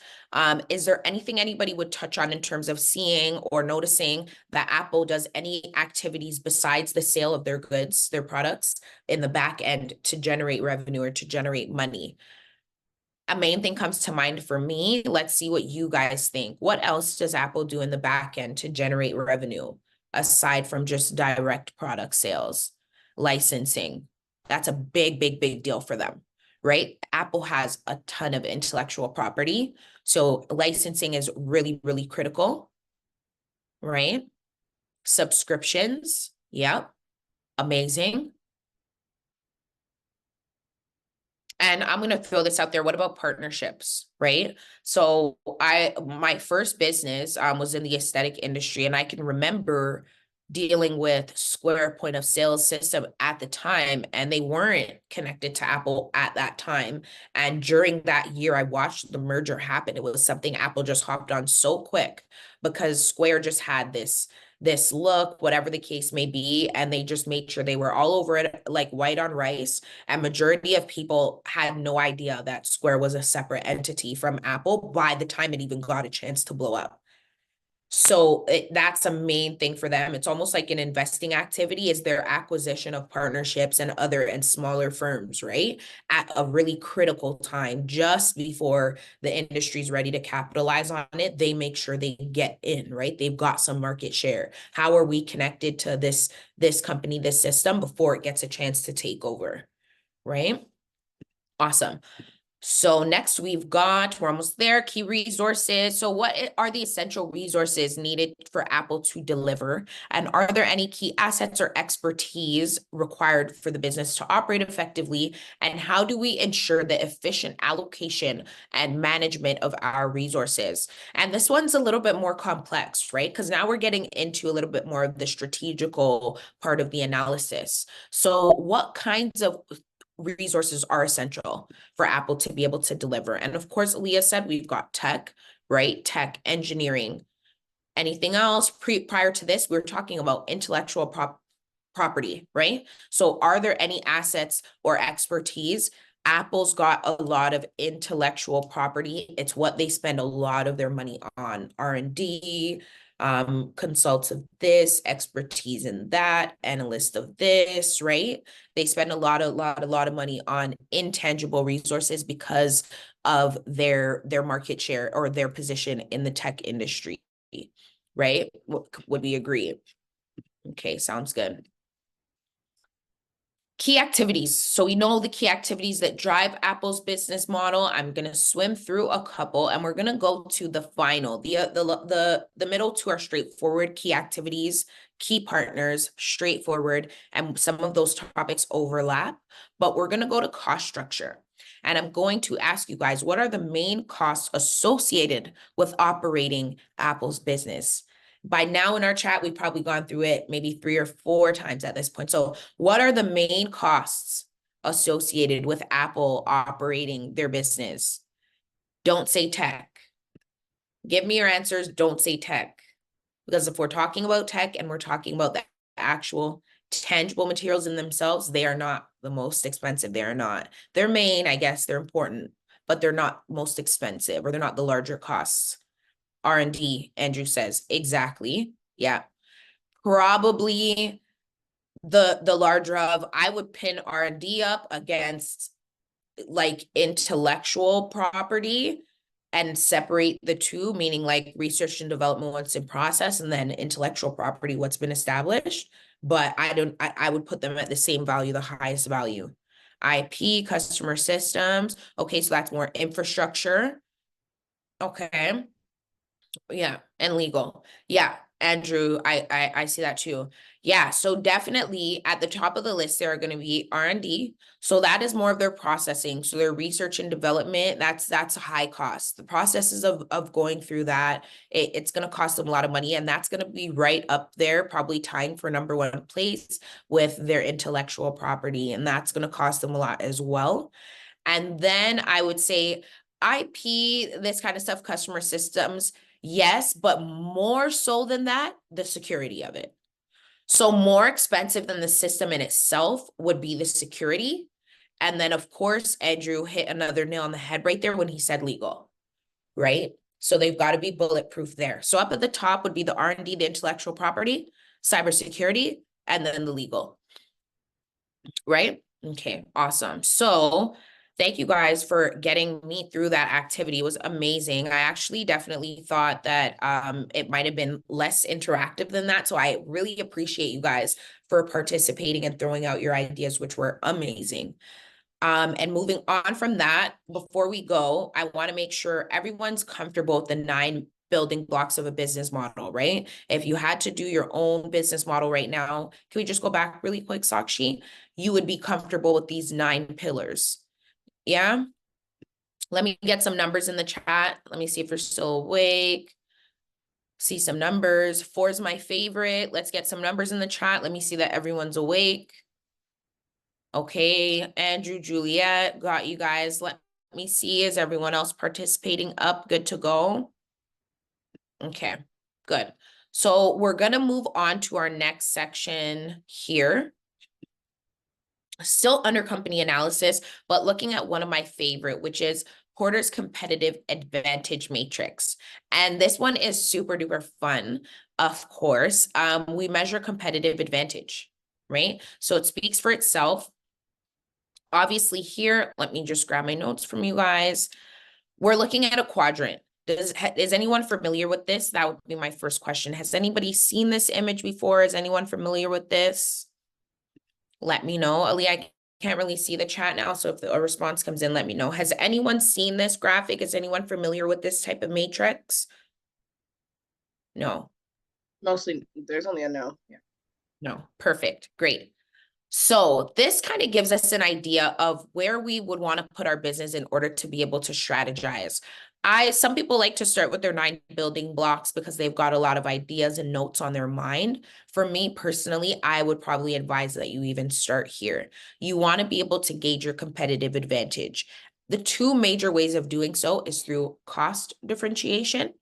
Is there anything anybody would touch on in terms of seeing or noticing that Apple does any activities besides the sale of their goods, their products, in the back end to generate revenue or to generate money? A main thing comes to mind for me. Let's see what you guys think. What else does Apple do in the back end to generate revenue aside from just direct product sales? Licensing. That's a big, big, big deal for them, right? Apple has a ton of intellectual property. So licensing is really, really critical, right? Subscriptions. Yep. Amazing. And I'm going to throw this out there. What about partnerships, right? So my first business was in the aesthetic industry, and I can remember dealing with Square point of sale system at the time, and they weren't connected to Apple at that time. And during that year, I watched the merger happen. It was something Apple just hopped on so quick because Square just had this this look, whatever the case may be. And they just made sure they were all over it like white on rice. And majority of people had no idea that Square was a separate entity from Apple by the time it even got a chance to blow up. So that's a main thing for them. It's almost like an investing activity is their acquisition of partnerships and other and smaller firms, right? At a really critical time, just before the industry's ready to capitalize on it, they make sure they get in, right? They've got some market share. How are we connected to this company, this system before it gets a chance to take over, right? Awesome. So next we're almost there, key resources. So what are the essential resources needed for Apple to deliver? And are there any key assets or expertise required for the business to operate effectively? And how do we ensure the efficient allocation and management of our resources? And this one's a little bit more complex, right? Because now we're getting into a little bit more of the strategical part of the analysis. So what kinds of resources are essential for Apple to be able to deliver? And of course, Leah said we've got tech, right? Tech, engineering. Anything else? Prior to this, we were talking about intellectual property, right? So are there any assets or expertise? Apple's got a lot of intellectual property. It's what they spend a lot of their money on. R&D, consults of this, expertise in that, analyst of this, right? They spend a lot of money on intangible resources because of their market share or their position in the tech industry, right? Would we agree? Okay, sounds good. Key activities. So we know the key activities that drive Apple's business model. I'm going to swim through a couple and we're going to go to the final. The middle two are straightforward key activities, key partners, straightforward, and some of those topics overlap, but we're going to go to cost structure. And I'm going to ask you guys, what are the main costs associated with operating Apple's business? By now in our chat, we've probably gone through it maybe 3 or 4 times at this point. So what are the main costs associated with Apple operating their business? Don't say tech. Give me your answers. Don't say tech. Because if we're talking about tech and we're talking about the actual tangible materials in themselves, they are not the most expensive. They are not. They're main, I guess, they're important, but they're not most expensive or they're not the larger costs. R&D, Andrew says. Exactly. Yeah. Probably the larger of, I would pin R&D up against like intellectual property and separate the two, meaning like research and development, what's in process, and then intellectual property, what's been established. But I would put them at the same value, the highest value. IP, customer systems. Okay, so that's more infrastructure. Okay. Yeah, and legal. Yeah, Andrew, I see that too. Yeah, so definitely at the top of the list, there are going to be R&D. So that is more of their processing. So their research and development, that's a high cost. The processes of going through that, it's going to cost them a lot of money. And that's going to be right up there, probably tying for #1 place with their intellectual property. And that's going to cost them a lot as well. And then I would say IP, this kind of stuff, customer systems, yes, but more so than that, the security of it. So more expensive than the system in itself would be the security. And then, of course, Andrew hit another nail on the head right there when he said legal, right? So they've got to be bulletproof there. So up at the top would be the R&D, the intellectual property, cybersecurity, and then the legal, right? Okay, awesome. So thank you guys for getting me through that activity. It was amazing. I actually definitely thought that it might have been less interactive than that. So I really appreciate you guys for participating and throwing out your ideas, which were amazing. And moving on from that, before we go, I want to make sure everyone's comfortable with the 9 building blocks of a business model, right? If you had to do your own business model right now, can we just go back really quick, Sakshi? You would be comfortable with these 9 pillars. Yeah. Let me get some numbers in the chat. Let me see if you're still awake. See some numbers. 4 is my favorite. Let's get some numbers in the chat. Let me see that everyone's awake. Okay, Andrew, Juliet, got you guys. Let me see. Is everyone else participating up? Good to go? Okay, good. So we're going to move on to our next section here. Still under company analysis, but looking at one of my favorite, which is Porter's competitive advantage matrix. And this one is super duper fun, of course. We measure competitive advantage, right? So it speaks for itself. Obviously here, let me just grab my notes from you guys. We're looking at a quadrant. Is anyone familiar with this? That would be my first question. Has anybody seen this image before? Is anyone familiar with this? Let me know. Ali, I can't really see the chat now, so if a response comes in, let me know. Has anyone seen this graphic? Is anyone familiar with this type of matrix? No. Mostly, there's only a no. Yeah. No. Perfect. Great. So this kind of gives us an idea of where we would want to put our business in order to be able to strategize. Some people like to start with their 9 building blocks because they've got a lot of ideas and notes on their mind. For me personally, I would probably advise that you even start here. You want to be able to gauge your competitive advantage. The 2 major ways of doing so is through cost differentiation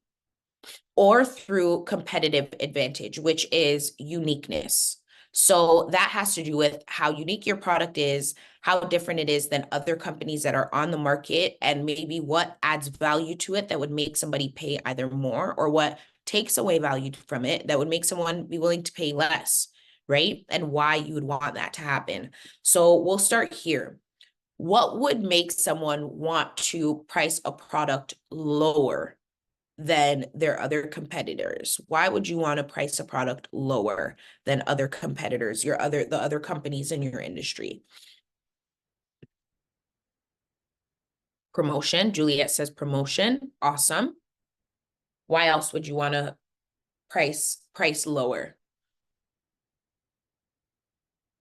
or through competitive advantage, which is uniqueness. So that has to do with how unique your product is, how different it is than other companies that are on the market, and maybe what adds value to it that would make somebody pay either more, or what takes away value from it that would make someone be willing to pay less, right? And why you would want that to happen. So we'll start here. What would make someone want to price a product lower than their other competitors? Why would you want to price a product lower than other competitors, the other companies in your industry? Promotion. Juliet says promotion. Awesome. Why else would you want to price lower?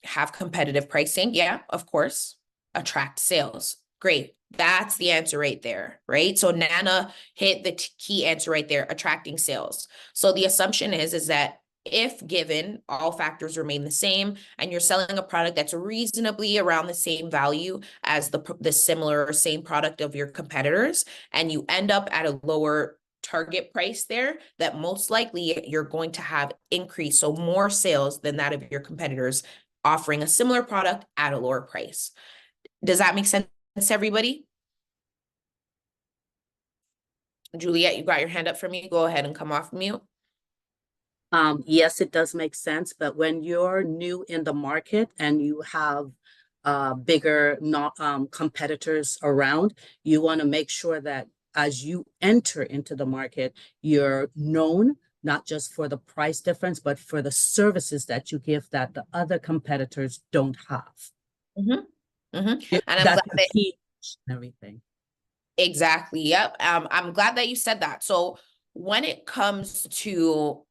Have competitive pricing. Yeah, of course. Attract sales. Great. That's the answer right there, right? So Nana hit the key answer right there, attracting sales. So the assumption is that if given all factors remain the same and you're selling a product that's reasonably around the same value as the similar or same product of your competitors, and you end up at a lower target price there, that most likely you're going to have increase, so more sales than that of your competitors offering a similar product at a lower price. Does that make sense to everybody? Juliet, you got your hand up for me. Go ahead and come off mute. Yes, it does make sense, but when you're new in the market and you have bigger competitors around, you want to make sure that as you enter into the market, you're known not just for the price difference, but for the services that you give that the other competitors don't have. Mm-hmm. Mm-hmm. And I'm That's glad the that key and everything. exactly. Yep. I'm glad that you said that. So when it comes to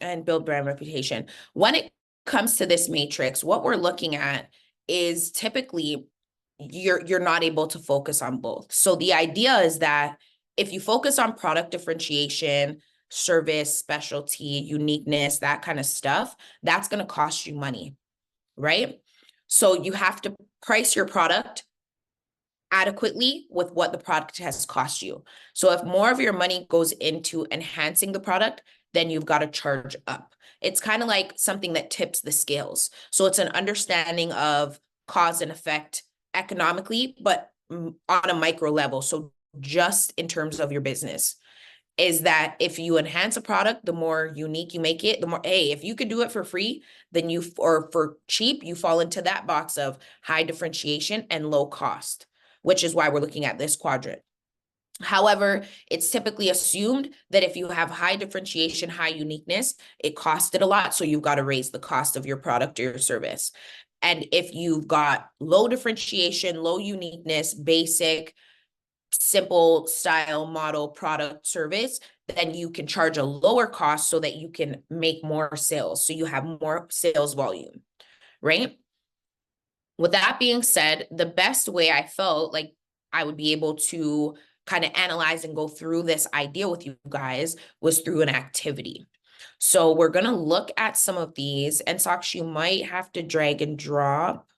and build brand reputation, when it comes to this matrix, what we're looking at is typically you're not able to focus on both. So the idea is that if you focus on product differentiation, service, specialty, uniqueness, that kind of stuff, that's going to cost you money, right? So you have to price your product adequately with what the product has cost you. So if more of your money goes into enhancing the product, then you've got to charge up. It's kind of like something that tips the scales. So it's an understanding of cause and effect economically, but on a micro level. So just in terms of your business, is that if you enhance a product, the more unique you make it, the more, hey, if you could do it for free, then or for cheap, you fall into that box of high differentiation and low cost, which is why we're looking at this quadrant. However, it's typically assumed that if you have high differentiation, high uniqueness, it costed a lot. So you've got to raise the cost of your product or your service. And if you've got low differentiation, low uniqueness, basic, simple style model product service, then you can charge a lower cost so that you can make more sales. So you have more sales volume, right? With that being said, the best way I felt like I would be able to kind of analyze and go through this idea with you guys was through an activity. So we're going to look at some of these, and Sakshi, you might have to drag and drop.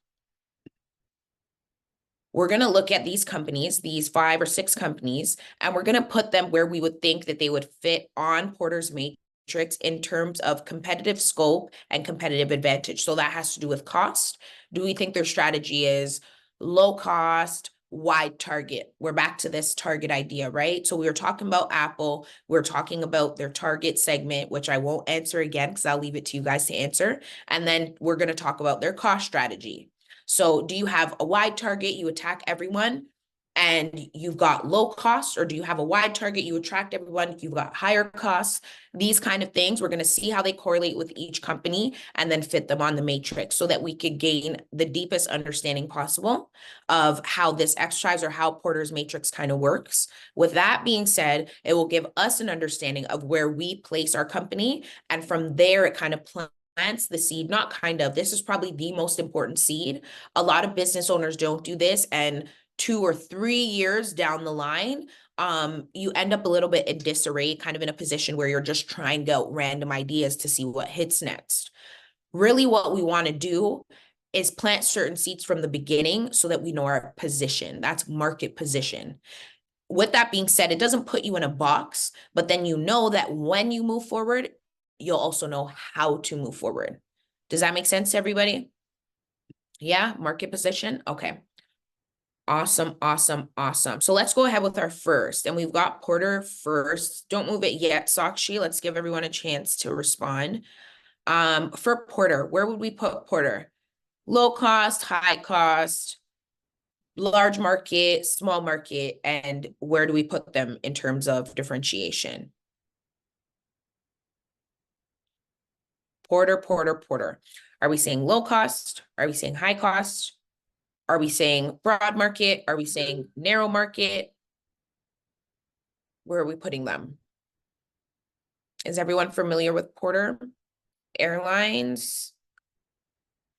We're going to look at these companies, these 5 or 6 companies, and we're going to put them where we would think that they would fit on Porter's matrix matrix in terms of competitive scope and competitive advantage. So that has to do with cost. Do we think their strategy is low cost, wide target? We're back to this target idea, right? So we were talking about Apple. We're talking about their target segment, which I won't answer again because I'll leave it to you guys to answer. And then we're going to talk about their cost strategy. So do you have a wide target, you attack everyone, and you've got low costs, or do you have a wide target, you attract everyone, you've got higher costs? These kind of things, we're going to see how they correlate with each company and then fit them on the matrix so that we could gain the deepest understanding possible of how this exercise or how Porter's matrix kind of works. With that being said, it will give us an understanding of where we place our company. And from there, it kind of plants the seed, not kind of, this is probably the most important seed. A lot of business owners don't do this, and 2 or 3 years down the line, you end up a little bit in disarray, kind of in a position where you're just trying out random ideas to see what hits next. Really, what we want to do is plant certain seeds from the beginning so that we know our position. That's market position. With that being said, it doesn't put you in a box, but then you know that when you move forward, you'll also know how to move forward. Does that make sense to everybody? Yeah, market position. Okay. Awesome, awesome, awesome. So let's go ahead with our first. And we've got Porter first. Don't move it yet, Sakshi. Let's give everyone a chance to respond. For Porter, where would we put Porter? Low cost, high cost, large market, small market, and where do we put them in terms of differentiation? Porter, Porter, Porter. Are we saying low cost? Are we saying high cost? Are we saying broad market? Are we saying narrow market? Where are we putting them? Is everyone familiar with Porter Airlines?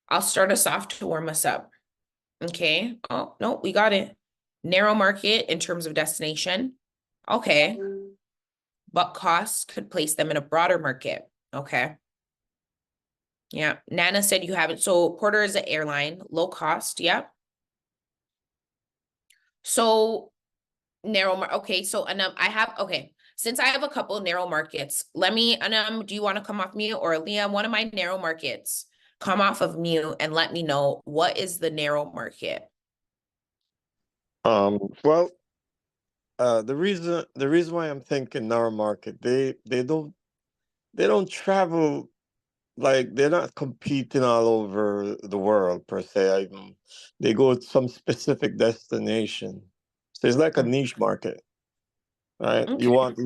I'll start us off to warm us up. Okay. Oh, no, we got it. Narrow market in terms of destination. Okay. But cost could place them in a broader market. Okay. Yeah. Nana said you haven't. So Porter is an airline, low cost. Yeah. So narrow, okay. So okay. Since I have a couple of narrow markets, let me, do you want to come off mute, or Liam, one of my narrow markets, come off of mute and let me know what is the narrow market? Well, the reason why I'm thinking narrow market, they don't travel, like they're not competing all over the world per se. They go to some specific destination. So it's like a niche market, right? Okay. You want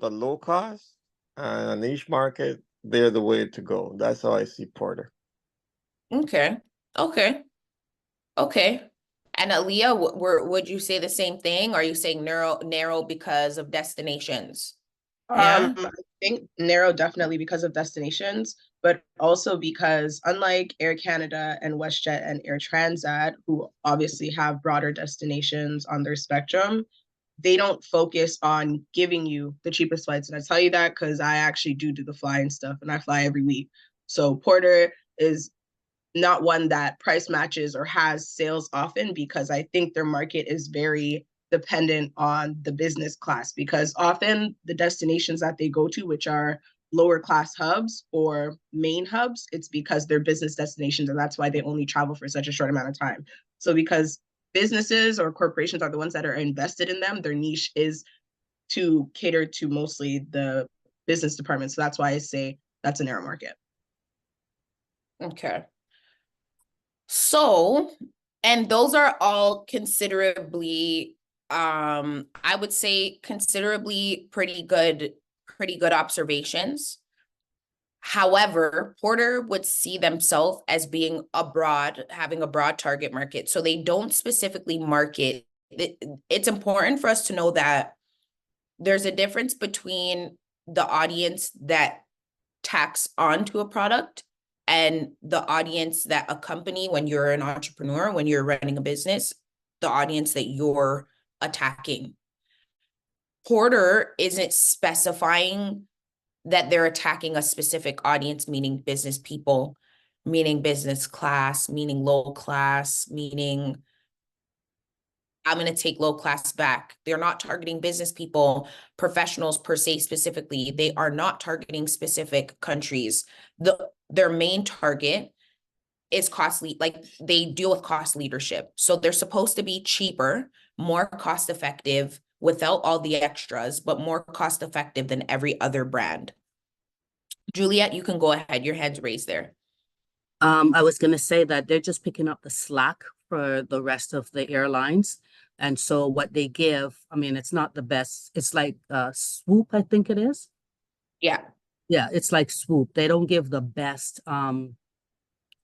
a low cost and a niche market. They're the way to go. That's how I see Porter. Okay. Okay. Okay. And Aaliyah, would you say the same thing? Are you saying narrow because of destinations? Yeah. I think narrow definitely because of destinations, but also because unlike Air Canada and WestJet and Air Transat, who obviously have broader destinations on their spectrum, they don't focus on giving you the cheapest flights. And I tell you that because I actually do the flying stuff, and I fly every week. So Porter is not one that price matches or has sales often, because I think their market is very dependent on the business class, because often the destinations that they go to, which are lower class hubs or main hubs, it's because they're business destinations, and that's why they only travel for such a short amount of time. So because businesses or corporations are the ones that are invested in them, their niche is to cater to mostly the business department. So that's why I say that's a narrow market. Okay. So, and those are all considerably, I would say considerably pretty good observations. However, Porter would see themselves as being having a broad target market. So they don't specifically market. It's important for us to know that there's a difference between the audience that tacks onto a product and the audience that a company, when you're an entrepreneur, when you're running a business, the audience that you're attacking. Porter isn't specifying that they're attacking a specific audience, meaning business people, meaning business class, meaning low class, meaning I'm going to take low class back. They're not targeting business people, professionals per se specifically. They are not targeting specific countries. Their main target is costly, like they deal with cost leadership. So they're supposed to be cheaper, more cost effective without all the extras, but more cost effective than every other brand. Juliet, you can go ahead. Your hand's raised there. I was going to say that they're just picking up the slack for the rest of the airlines. And so what they give, I mean, it's not the best. It's like Swoop, I think it is. Yeah. Yeah, it's like Swoop. They don't give the best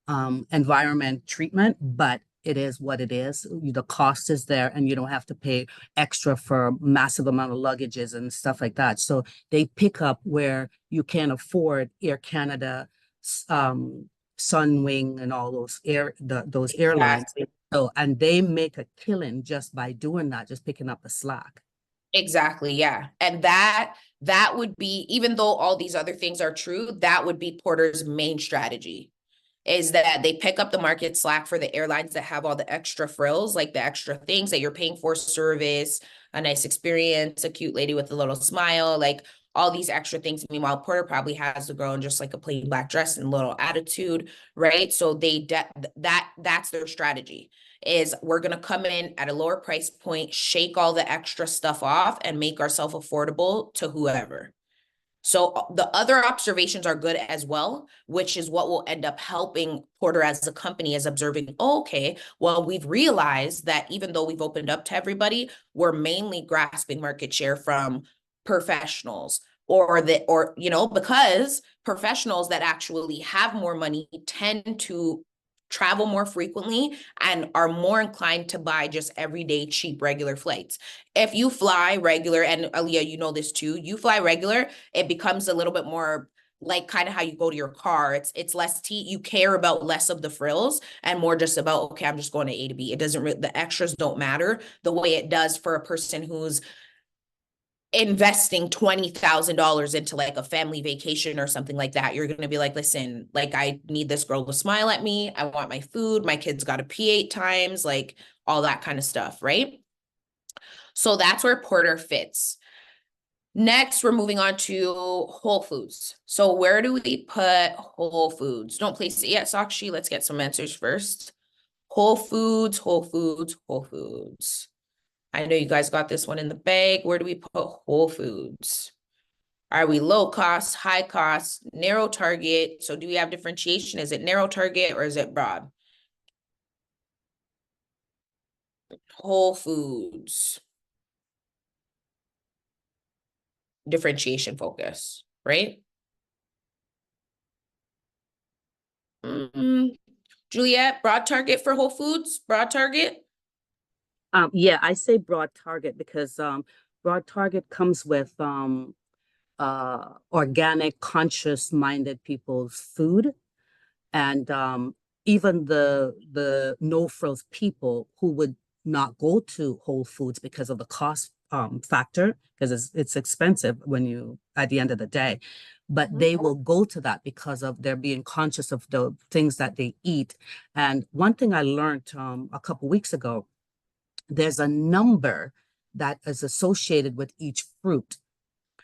environment treatment, but it is what it is. The cost is there, and you don't have to pay extra for massive amount of luggages and stuff like that. So they pick up where you can't afford Air Canada, Sunwing, and all those those airlines. So, and they make a killing just by doing that, just picking up the slack. Exactly. Yeah. And that would be, even though all these other things are true, that would be Porter's main strategy, is that they pick up the market slack for the airlines that have all the extra frills, like the extra things that you're paying for, service, a nice experience, a cute lady with a little smile, like all these extra things. Meanwhile, Porter probably has the girl in just like a plain black dress and a little attitude, right? So that's their strategy, is we're going to come in at a lower price point, shake all the extra stuff off, and make ourselves affordable to whoever. So the other observations are good as well, which is what will end up helping Porter as a company, is observing, oh, okay, well, we've realized that even though we've opened up to everybody, we're mainly grasping market share from professionals, or because professionals that actually have more money tend to travel more frequently and are more inclined to buy just everyday cheap regular flights. If you fly regular, and Aaliyah, you know this too, you fly regular, it becomes a little bit more like kind of how you go to your car. It's less you care about less of the frills and more just about, okay, I'm just going to A to B. It doesn't the extras don't matter the way it does for a person who's investing $20,000 into like a family vacation or something like that. You're going to be like, listen, like I need this girl to smile at me. I want my food. My kids got to pee 8 times, like all that kind of stuff, right? So that's where Porter fits. Next, we're moving on to Whole Foods. So where do we put Whole Foods? Don't place it yet, Sakshi. Let's get some answers first. Whole Foods, Whole Foods, Whole Foods. I know you guys got this one in the bag. Where do we put Whole Foods? Are we low cost, high cost, narrow target? So do we have differentiation? Is it narrow target or is it broad? Whole Foods. Differentiation focus, right? Juliet, broad target for Whole Foods? Broad target? Yeah, I say broad target because broad target comes with organic, conscious-minded people's food, and even the no-frills people who would not go to Whole Foods because of the cost factor, because it's expensive when you at the end of the day, but they will go to that because of they're being conscious of the things that they eat. And one thing I learned a couple weeks ago, there's a number that is associated with each fruit.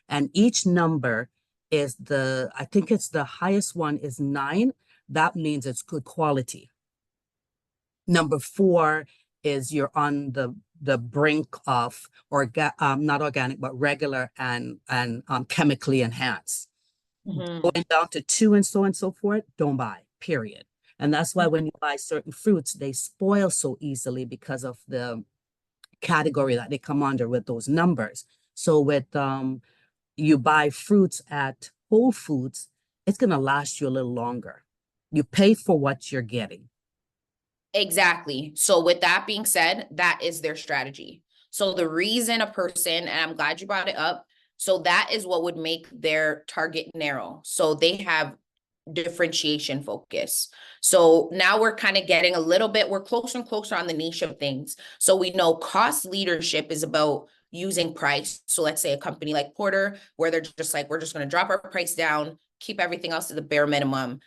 And each number is I think it's the highest one is 9. That means it's good quality. Number 4 is you're on the brink of not organic, but regular and chemically enhanced. Going down to 2 and so forth, don't buy, period. And that's why when you buy certain fruits, they spoil so easily because of the category that they come under with those numbers. So with you buy fruits at Whole Foods, it's going to last you a little longer. You pay for what you're getting. Exactly. So with that being said, that is their strategy. So the reason a person, and I'm glad you brought it up, so that is what would make their target narrow. So they have differentiation focus. So now we're kind of getting a little bit, we're closer and closer on the niche of things. So we know cost leadership is about using price. So let's say a company like Porter, where they're just like, we're just going to drop our price down, keep everything else to the bare minimum.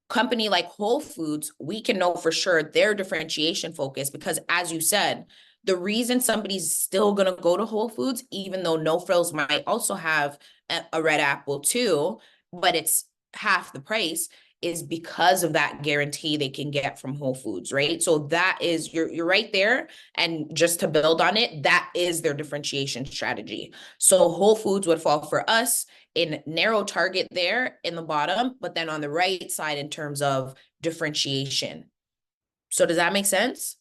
Company like Whole Foods, we can know for sure their differentiation focus, because as you said, The reason somebody's still going to go to Whole Foods, even though No Frills might also have a red apple too, but it's half the price, is because of that guarantee they can get from Whole Foods, right? So that is, you're right there. And just to build on it, that is their differentiation strategy. So Whole Foods would fall for us in narrow target there in the bottom, but then on the right side in terms of differentiation. So does that make sense?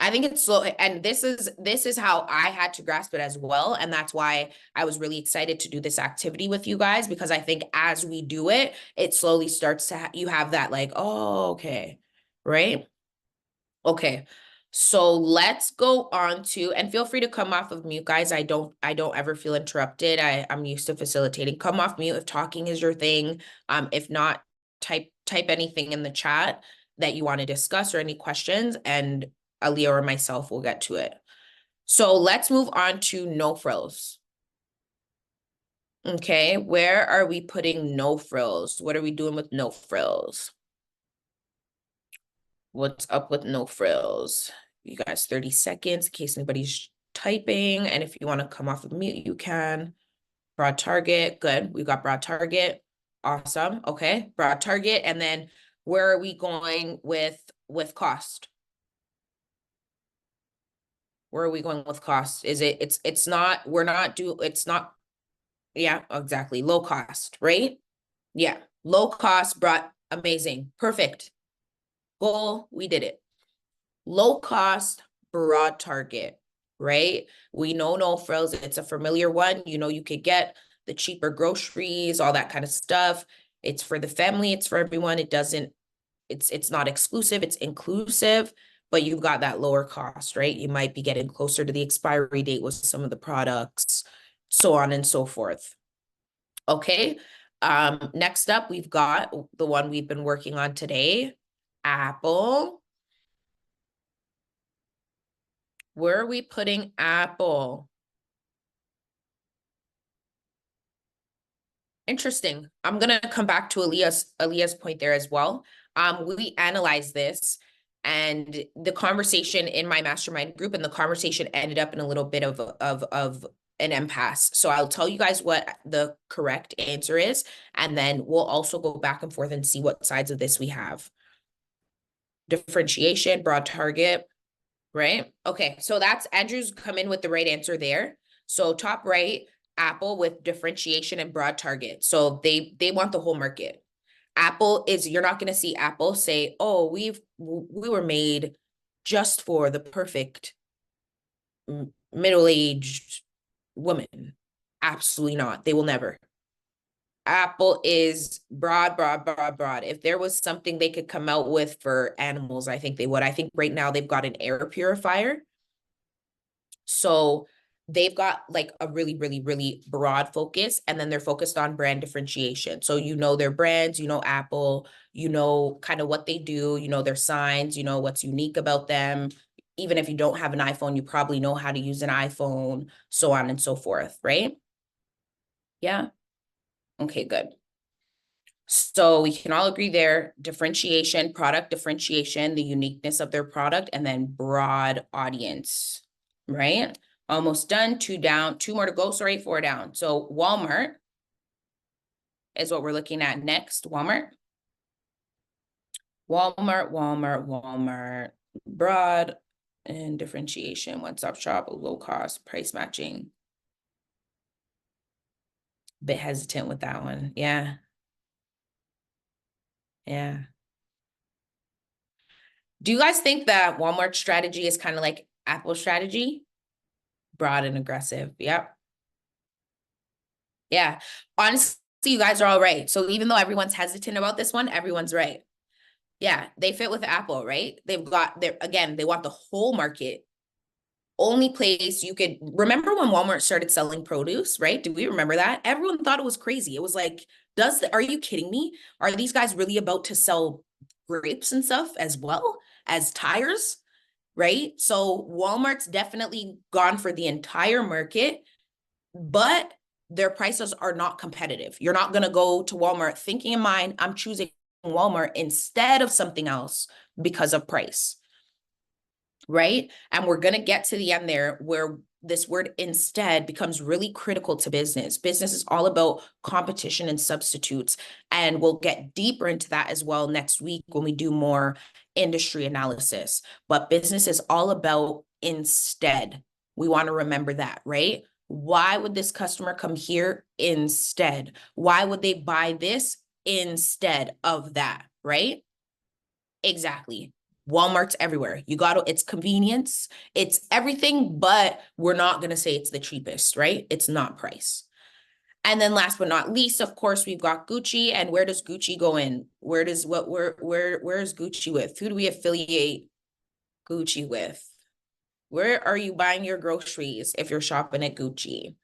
I think it's slow, and this is how I had to grasp it as well. And that's why I was really excited to do this activity with you guys, because I think as we do it, it slowly starts to you have that like, oh, okay, right? Okay. So let's go on to, and feel free to come off of mute, guys. I don't ever feel interrupted. I'm used to facilitating. Come off mute if talking is your thing. If not, type anything in the chat that you want to discuss or any questions, and Aaliyah or myself will get to it. So let's move on to no frills. Okay, where are we putting no frills? What are we doing with no frills? What's up with no frills? You guys, 30 seconds in case anybody's typing. And if you want to come off of mute, you can. Broad target, good. We got broad target. Awesome. Okay, broad target. And then where are we going with cost? Where are we going with cost? Is it, it's not, yeah, exactly. Low cost, right? Yeah, low cost, broad, amazing, perfect. Goal, we did it. Low cost, broad target, right? We know no frills, it's a familiar one. You know, you could get the cheaper groceries, all that kind of stuff. It's for the family, it's for everyone. It doesn't, it's not exclusive, it's inclusive, but you've got that lower cost, right? You might be getting closer to the expiry date with some of the products, so on and so forth. Okay, next up, we've got the one we've been working on today, Apple. Where are we putting Apple? Interesting. I'm gonna come back to Aaliyah's point there as well. We analyzed this, and the conversation in my mastermind group, and the conversation ended up in a little bit of an impasse. So I'll tell you guys what the correct answer is, and then we'll also go back and forth and see what sides of this we have. Differentiation, broad target, right? Okay, so that's Andrew's come in with the right answer there. So top right, Apple with differentiation and broad target. So they want the whole market. Apple is, you're not going to see Apple say, oh, we were made just for the perfect middle-aged woman. Absolutely not. They will never. Apple is broad. If there was something they could come out with for animals, I think they would. I think right now they've got an air purifier. So they've got like a really broad focus, and then they're focused on brand differentiation. So you know their brands, you know Apple, you know kind of what they do, you know their signs, you know what's unique about them. Even if you don't have an iPhone, you probably know how to use an iPhone, so on and so forth, right? Yeah. Okay, good. So we can all agree there, differentiation, product differentiation, the uniqueness of their product, and then broad audience, right? Almost done, 2 down, 2 more to go, sorry, 4 down. So Walmart is what we're looking at next, Walmart. Walmart, broad and differentiation, one-stop shop, low cost, price matching. Bit hesitant with that one, yeah. Yeah. Do you guys think that Walmart strategy is kind of like Apple strategy? Broad and aggressive. Yep. Yeah. Honestly, you guys are all right. So even though everyone's hesitant about this one, everyone's right. Yeah, they fit with Apple, right? They've got their, again, they want the whole market. Only place you could remember when Walmart started selling produce, right? Do we remember that? Everyone thought it was crazy. It was like, are you kidding me? Are these guys really about to sell grapes and stuff as well as tires? Right? So Walmart's definitely gone for the entire market, but their prices are not competitive. You're not going to go to Walmart thinking in mind, I'm choosing Walmart instead of something else because of price. right? And we're going to get to the end there where this word instead becomes really critical to business. Business is all about competition and substitutes. And we'll get deeper into that as well next week when we do more industry analysis. But business is all about instead. We want to remember that, right? Why would this customer come here instead? Why would they buy this instead of that, right? Exactly. Walmart's everywhere. It's convenience, it's everything, but we're not going to say it's the cheapest, right? It's not price. And then last but not least, of course, we've got Gucci. And where does Gucci go in? Where is Gucci with? Who do we affiliate Gucci with? Where are you buying your groceries if you're shopping at Gucci?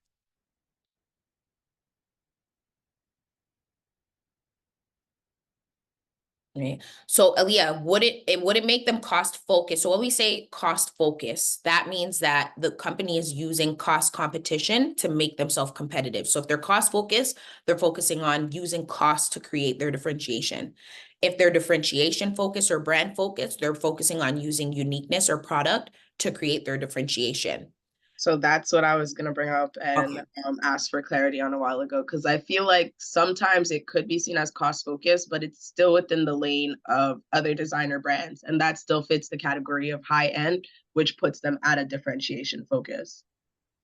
Right. So Aaliyah, would it make them cost focused? So when we say cost focus, that means that the company is using cost competition to make themselves competitive. So if they're cost focused, they're focusing on using cost to create their differentiation. If they're differentiation focused or brand focused, they're focusing on using uniqueness or product to create their differentiation. So that's what I was going to bring up and ask for clarity on a while ago, because I feel like sometimes it could be seen as cost focused, but it's still within the lane of other designer brands. And that still fits the category of high end, which puts them at a differentiation focus.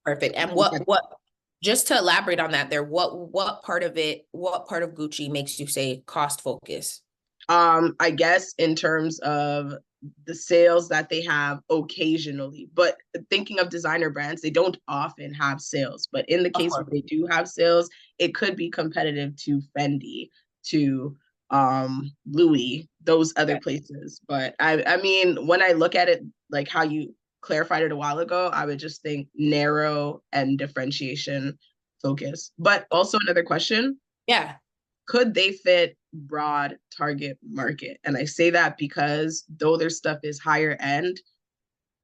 Perfect. And just to elaborate on that there, what part of Gucci makes you say cost focus? I guess in terms of the sales that they have occasionally, but thinking of designer brands, they don't often have sales, but in the case where they do have sales, it could be competitive to Fendi, to Louis, those other places. But I mean, when I look at it, like how you clarified it a while ago, I would just think narrow and differentiation focus. But also another question. Yeah. Could they fit broad target market? And I say that because though their stuff is higher end,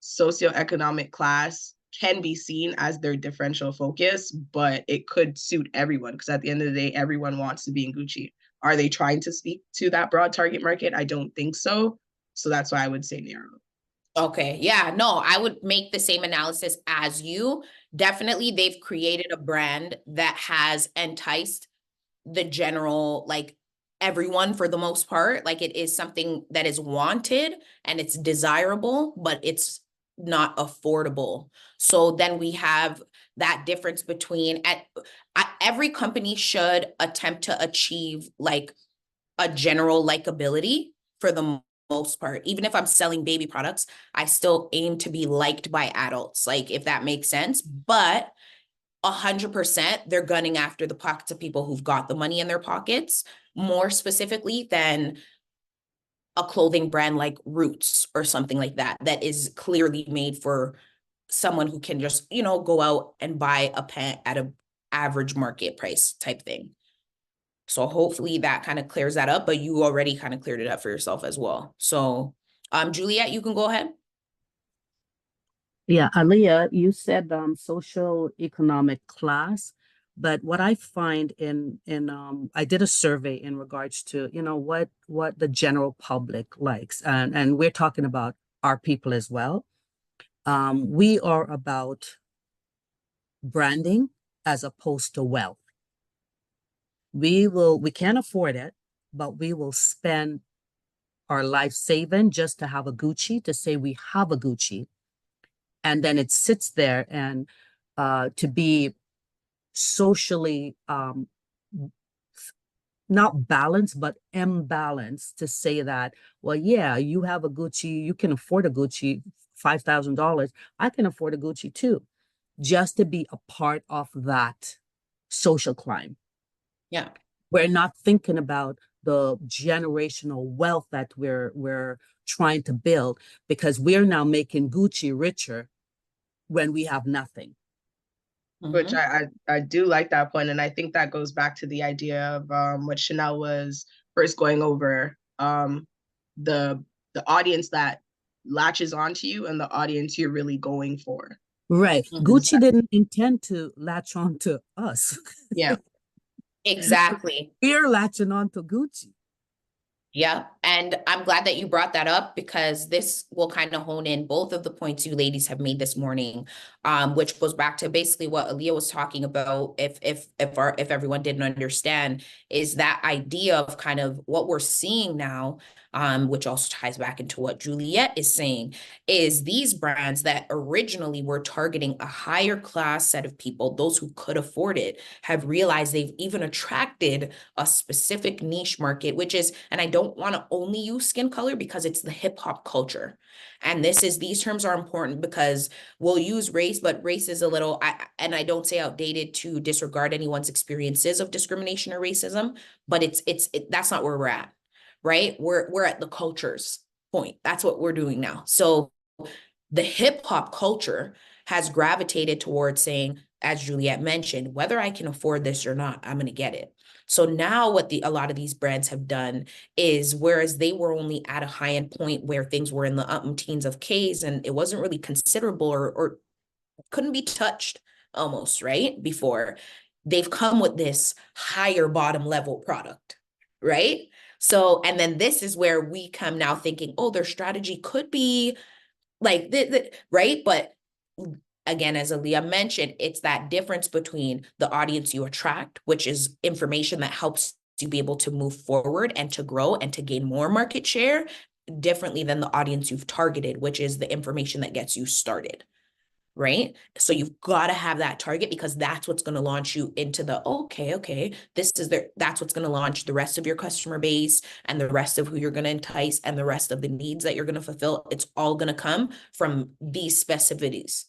socioeconomic class can be seen as their differential focus, but it could suit everyone because at the end of the day, everyone wants to be in Gucci. Are they trying to speak to that broad target market? I don't think so. So that's why I would say narrow. Okay. Yeah, no, I would make the same analysis as you. Definitely, they've created a brand that has enticed the general, like everyone for the most part. Like it is something that is wanted and it's desirable, but it's not affordable. So then we have that difference between every company should attempt to achieve like a general likability for the most part. Even if I'm selling baby products, I still aim to be liked by adults, like if that makes sense. But 100%, they're gunning after the pockets of people who've got the money in their pockets, more specifically than a clothing brand like Roots or something like that, that is clearly made for someone who can just, go out and buy a pant at an average market price type thing. So hopefully that kind of clears that up, but you already kind of cleared it up for yourself as well. So, Juliet, you can go ahead. Yeah, Aliyah, you said social economic class, but what I find in I did a survey in regards to what the general public likes, and we're talking about our people as well. We are about branding as opposed to wealth. We can't afford it, but we will spend our life saving just to have a Gucci, to say we have a Gucci. And then it sits there and to be socially not balanced, but imbalanced, to say that, well, yeah, you have a Gucci, you can afford a Gucci, $5,000. I can afford a Gucci too, just to be a part of that social climb. Yeah. We're not thinking about the generational wealth that we're trying to build, because we're now making Gucci richer when we have nothing. Which I do like that point, and I think that goes back to the idea of what Chanel was first going over, the audience that latches onto you and the audience you're really going for. Right. Gucci didn't intend to latch on to us. Yeah. Exactly. We're latching on to Gucci. Yeah, and I'm glad that you brought that up because this will kind of hone in both of the points you ladies have made this morning, which goes back to basically what Aaliyah was talking about. If everyone didn't understand, is that idea of kind of what we're seeing now, which also ties back into what Juliet is saying, is these brands that originally were targeting a higher class set of people, those who could afford it, have realized they've even attracted a specific niche market, which is, and I don't want to only use skin color because it's the hip hop culture. And these terms are important because we'll use race, but race is a little, and I don't say outdated to disregard anyone's experiences of discrimination or racism, but that's not where we're at, right? We're at the culture's point. That's what we're doing now. So the hip hop culture has gravitated towards saying, as Juliet mentioned, whether I can afford this or not, I'm going to get it. So now what a lot of these brands have done is, whereas they were only at a high end point where things were in the teens of Ks and it wasn't really considerable or couldn't be touched almost, right? Before, they've come with this higher bottom level product, right? So, and then this is where we come now thinking, oh, their strategy could be like right? But again, as Aaliyah mentioned, it's that difference between the audience you attract, which is information that helps you be able to move forward and to grow and to gain more market share, differently than the audience you've targeted, which is the information that gets you started. Right? So you've got to have that target because that's what's going to launch you into the, okay, that's what's going to launch the rest of your customer base and the rest of who you're going to entice and the rest of the needs that you're going to fulfill. It's all going to come from these specificities.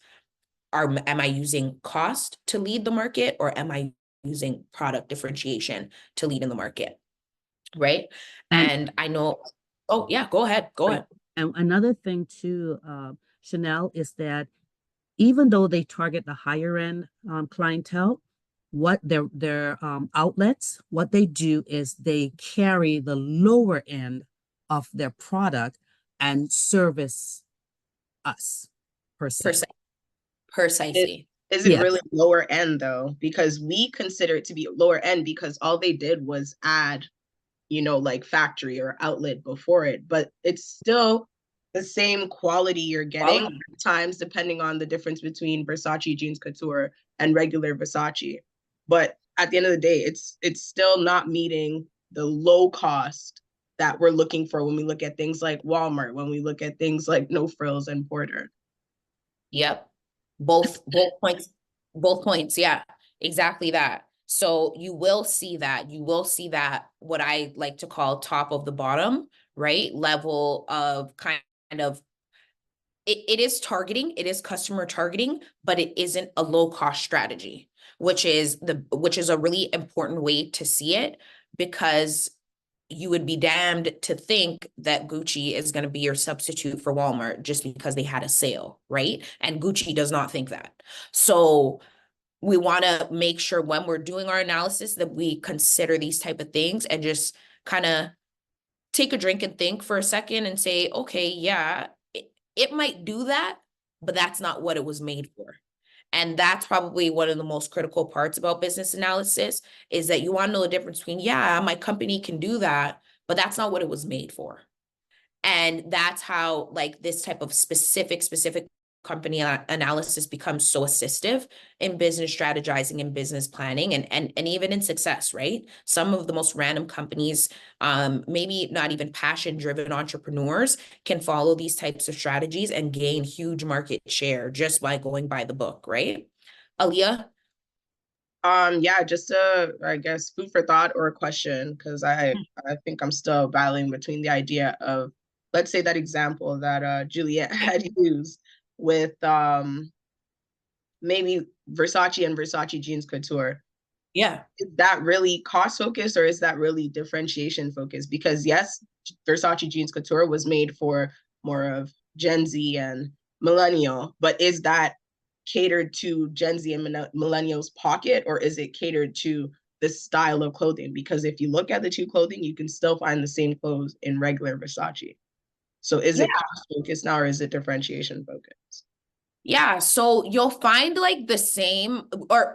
Am I using cost to lead the market, or am I using product differentiation to lead in the market? Right. And I know, oh yeah, go ahead. And another thing too, Chanel, is that even though they target the higher end clientele, what their outlets, what they do is they carry the lower end of their product and service us per se. Precisely. Is it really lower end though? Because we consider it to be lower end because all they did was add, like factory or outlet before it, but it's still the same quality you're getting at times, depending on the difference between Versace Jeans Couture and regular Versace. But at the end of the day, it's still not meeting the low cost that we're looking for when we look at things like Walmart, when we look at things like No Frills and Porter. Yep. Both points. Yeah, exactly that. So you will see that what I like to call top of the bottom, right? Level of kind of, it is targeting, it is customer targeting, but it isn't a low cost strategy, which is a really important way to see it, because you would be damned to think that Gucci is going to be your substitute for Walmart just because they had a sale, right? And Gucci does not think that. So we want to make sure when we're doing our analysis that we consider these type of things and just kind of take a drink and think for a second and say, okay, yeah, it might do that, but that's not what it was made for. And that's probably one of the most critical parts about business analysis, is that you want to know the difference between, yeah, my company can do that, but that's not what it was made for. And that's how like this type of specific company analysis becomes so assistive in business strategizing and business planning and even in success, right? Some of the most random companies, maybe not even passion-driven entrepreneurs, can follow these types of strategies and gain huge market share just by going by the book, right? Aaliyah? Yeah, just I guess food for thought or a question, because I think I'm still battling between the idea of, let's say that example that Juliet had used with maybe Versace and Versace Jeans Couture. Yeah. Is that really cost focused or is that really differentiation focused? Because yes, Versace Jeans Couture was made for more of Gen Z and millennial, but is that catered to Gen Z and millennials pocket, or is it catered to the style of clothing? Because if you look at the two clothing, you can still find the same clothes in regular Versace. So is it cost focused now or is it differentiation focused? Yeah, so you'll find like the same, or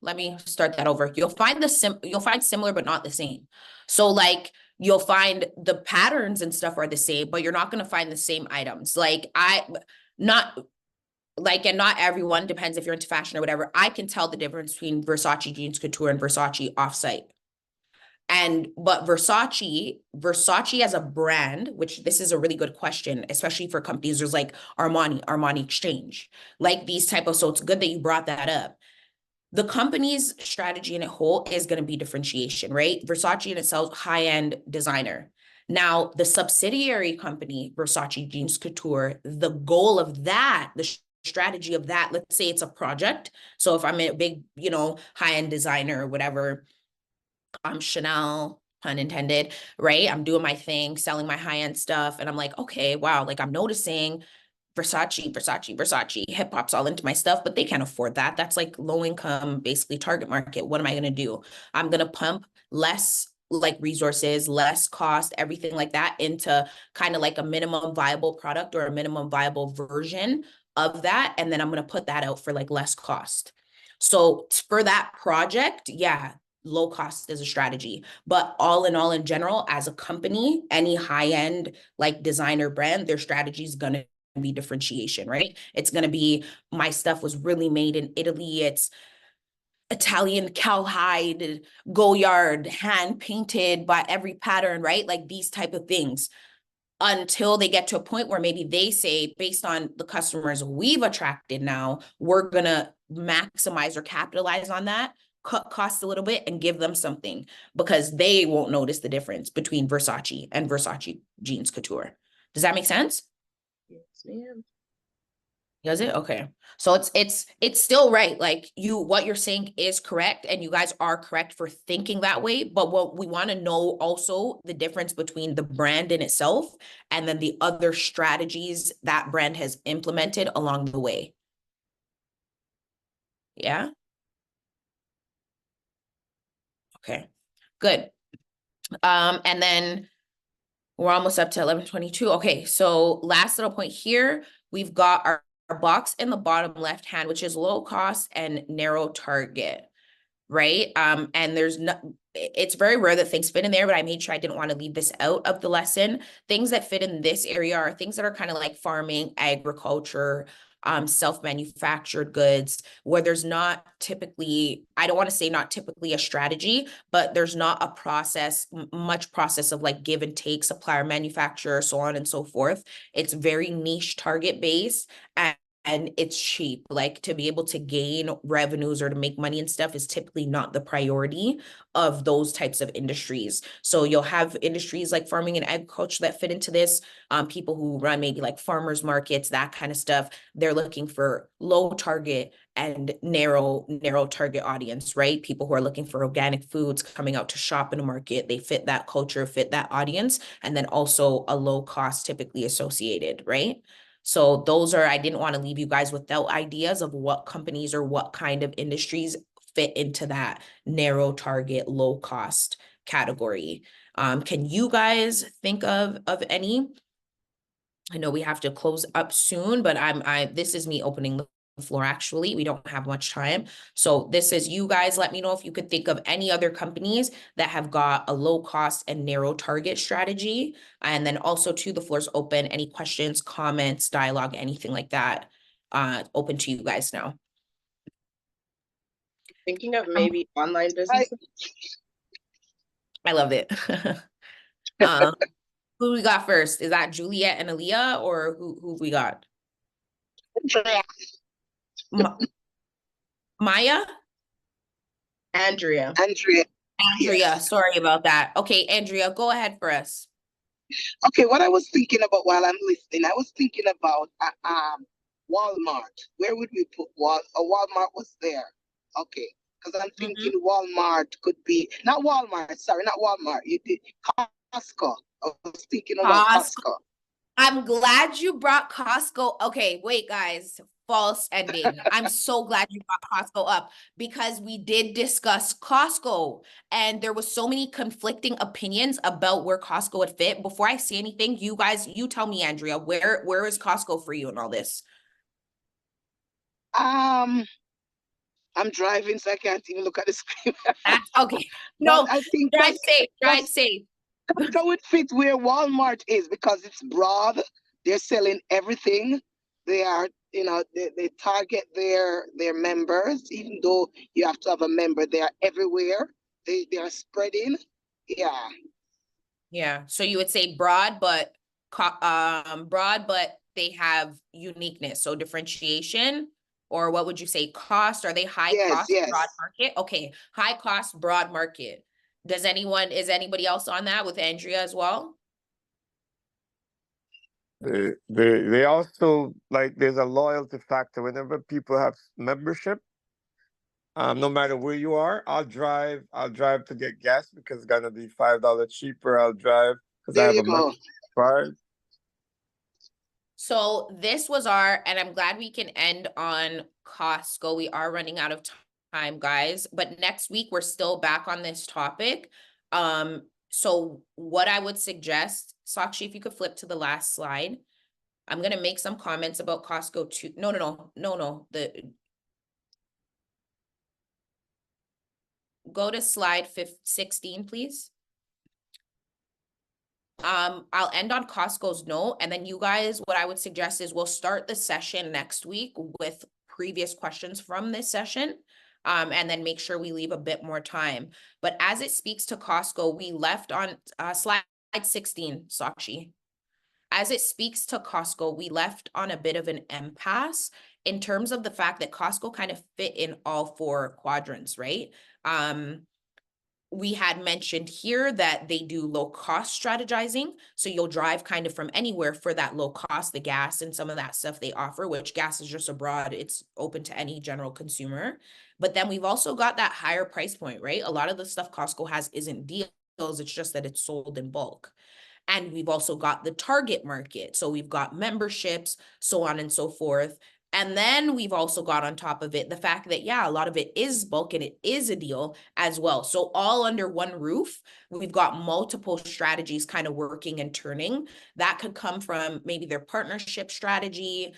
let me start that over. You'll find similar but not the same. So like you'll find the patterns and stuff are the same, but you're not going to find the same items. Not like, and not everyone, depends if you're into fashion or whatever. I can tell the difference between Versace Jeans Couture and Versace Offsite. But Versace as a brand, which this is a really good question, especially for companies, there's like Armani Exchange, like these type of, so it's good that you brought that up. The company's strategy in a whole is going to be differentiation, right? Versace in itself, high-end designer. Now, the subsidiary company, Versace Jeans Couture, the goal of that, the strategy of that, let's say it's a project. So if I'm a big, high-end designer or whatever, I'm Chanel, pun intended, right? I'm doing my thing, selling my high-end stuff. And I'm like, okay, wow, like I'm noticing Versace, hip hop's all into my stuff, but they can't afford that. That's like low income, basically target market. What am I going to do? I'm going to pump less like resources, less cost, everything like that into kind of like a minimum viable product or a minimum viable version of that. And then I'm going to put that out for like less cost. So for that project, yeah, low cost is a strategy. But all in general, as a company, any high end like designer brand, their strategy is going to be differentiation, right? It's going to be, my stuff was really made in Italy. It's Italian cowhide, Goyard, hand painted by every pattern, right? Like these type of things, until they get to a point where maybe they say, based on the customers we've attracted now, we're going to maximize or capitalize on that, cut costs a little bit and give them something, because they won't notice the difference between Versace and Versace Jeans Couture. Does that make sense? Yes, ma'am. Does it? Okay. So it's still right. Like what you're saying is correct, and you guys are correct for thinking that way. But what we want to know also the difference between the brand in itself and then the other strategies that brand has implemented along the way. Yeah. Okay. Good. And then we're almost up to 11:22. Okay. So last little point here, we've got our box in the bottom left hand, which is low cost and narrow target, right? And it's very rare that things fit in there, but I made sure I didn't want to leave this out of the lesson. Things that fit in this area are things that are kind of like farming, agriculture, self-manufactured goods, where there's not typically, I don't want to say not typically a strategy, but there's not a process, much process of like give and take, supplier, manufacturer, so on and so forth. It's very niche target based, and it's cheap. Like to be able to gain revenues or to make money and stuff is typically not the priority of those types of industries. So you'll have industries like farming and agriculture that fit into this. People who run maybe like farmers markets, that kind of stuff. They're looking for low target and narrow target audience, right? People who are looking for organic foods coming out to shop in a market. They fit that culture, fit that audience, and then also a low cost typically associated, right? So those are, I didn't want to leave you guys without ideas of what companies or what kind of industries fit into that narrow target, low cost category. Can you guys think of any? I know we have to close up soon, but this is me opening the floor. Actually, we don't have much time. So this is you guys. Let me know if you could think of any other companies that have got a low cost and narrow target strategy. And then also too, the floor's open. Any questions, comments, dialogue, anything like that, open to you guys now. Thinking of maybe online businesses. I love it. Who we got first? Is that Juliet and Aaliyah, or who we got? Maya? Andrea. Andrea, Yes. sorry about that. Okay, Andrea, go ahead for us. Okay, what I was thinking about while I'm listening, I was thinking about Walmart. Where would we put Walmart was there. Okay, because I'm thinking Walmart could be not Walmart. Sorry, not Walmart. You did Costco. I was thinking about Costco. I'm glad you brought Costco. Okay, wait, guys. False ending. I'm so glad you brought Costco up, because we did discuss Costco and there was so many conflicting opinions about where Costco would fit. Before I say anything, you guys, you tell me, Andrea, where is Costco for you in all this? I'm driving, so I can't even look at the screen. That's okay. No, I think drive safe. Costco would fit where Walmart is because it's broad. They're selling everything. They are, they target their members, even though you have to have a member. They are everywhere. They are spreading. Yeah. Yeah. So you would say broad, but broad, but they have uniqueness. So differentiation, or what would you say? Cost? Are they high Yes, cost, yes. broad market? Okay. High cost, broad market. Is anybody else on that with Andrea as well? They also, like, there's a loyalty factor. Whenever people have membership, no matter where you are, I'll drive to get gas because it's gonna be $5 cheaper. I'll drive because I There have you a go. membership card. So this was and I'm glad we can end on Costco. We are running out of time, guys, but next week we're still back on this topic. So what I would suggest, Sakshi, if you could flip to the last slide, I'm going to make some comments about Costco too. No. Go to slide 16, please. I'll end on Costco's note, and then you guys, what I would suggest is we'll start the session next week with previous questions from this session, and then make sure we leave a bit more time. But as it speaks to Costco, we left on slide 16, Sakshi. As it speaks to Costco, we left on a bit of an impasse in terms of the fact that Costco kind of fit in all four quadrants, right? We had mentioned here that they do low cost strategizing. So you'll drive kind of from anywhere for that low cost, the gas and some of that stuff they offer, which gas is just abroad. It's open to any general consumer. But then we've also got that higher price point, right? A lot of the stuff Costco has isn't deals. It's just that it's sold in bulk. And we've also got the target market. So we've got memberships, so on and so forth. And then we've also got on top of it the fact that, yeah, a lot of it is bulk and it is a deal as well. So all under one roof, we've got multiple strategies kind of working and turning. That could come from maybe their partnership strategy,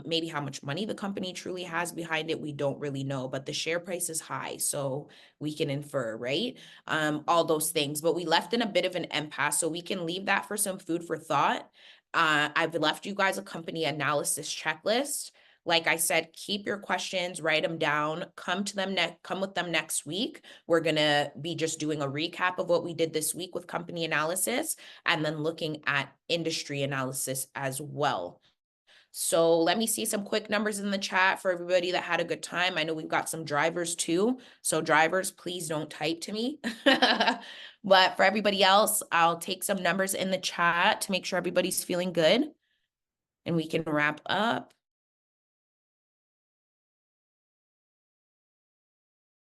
maybe how much money the company truly has behind it. We don't really know, but the share price is high. So we can infer, right? All those things. But we left in a bit of an impasse. So we can leave that for some food for thought. I've left you guys a company analysis checklist. Like I said, keep your questions, write them down, come with them next week. We're going to be just doing a recap of what we did this week with company analysis and then looking at industry analysis as well. So let me see some quick numbers in the chat for everybody that had a good time. I know we've got some drivers too. So drivers, please don't type to me. But for everybody else, I'll take some numbers in the chat to make sure everybody's feeling good. And we can wrap up.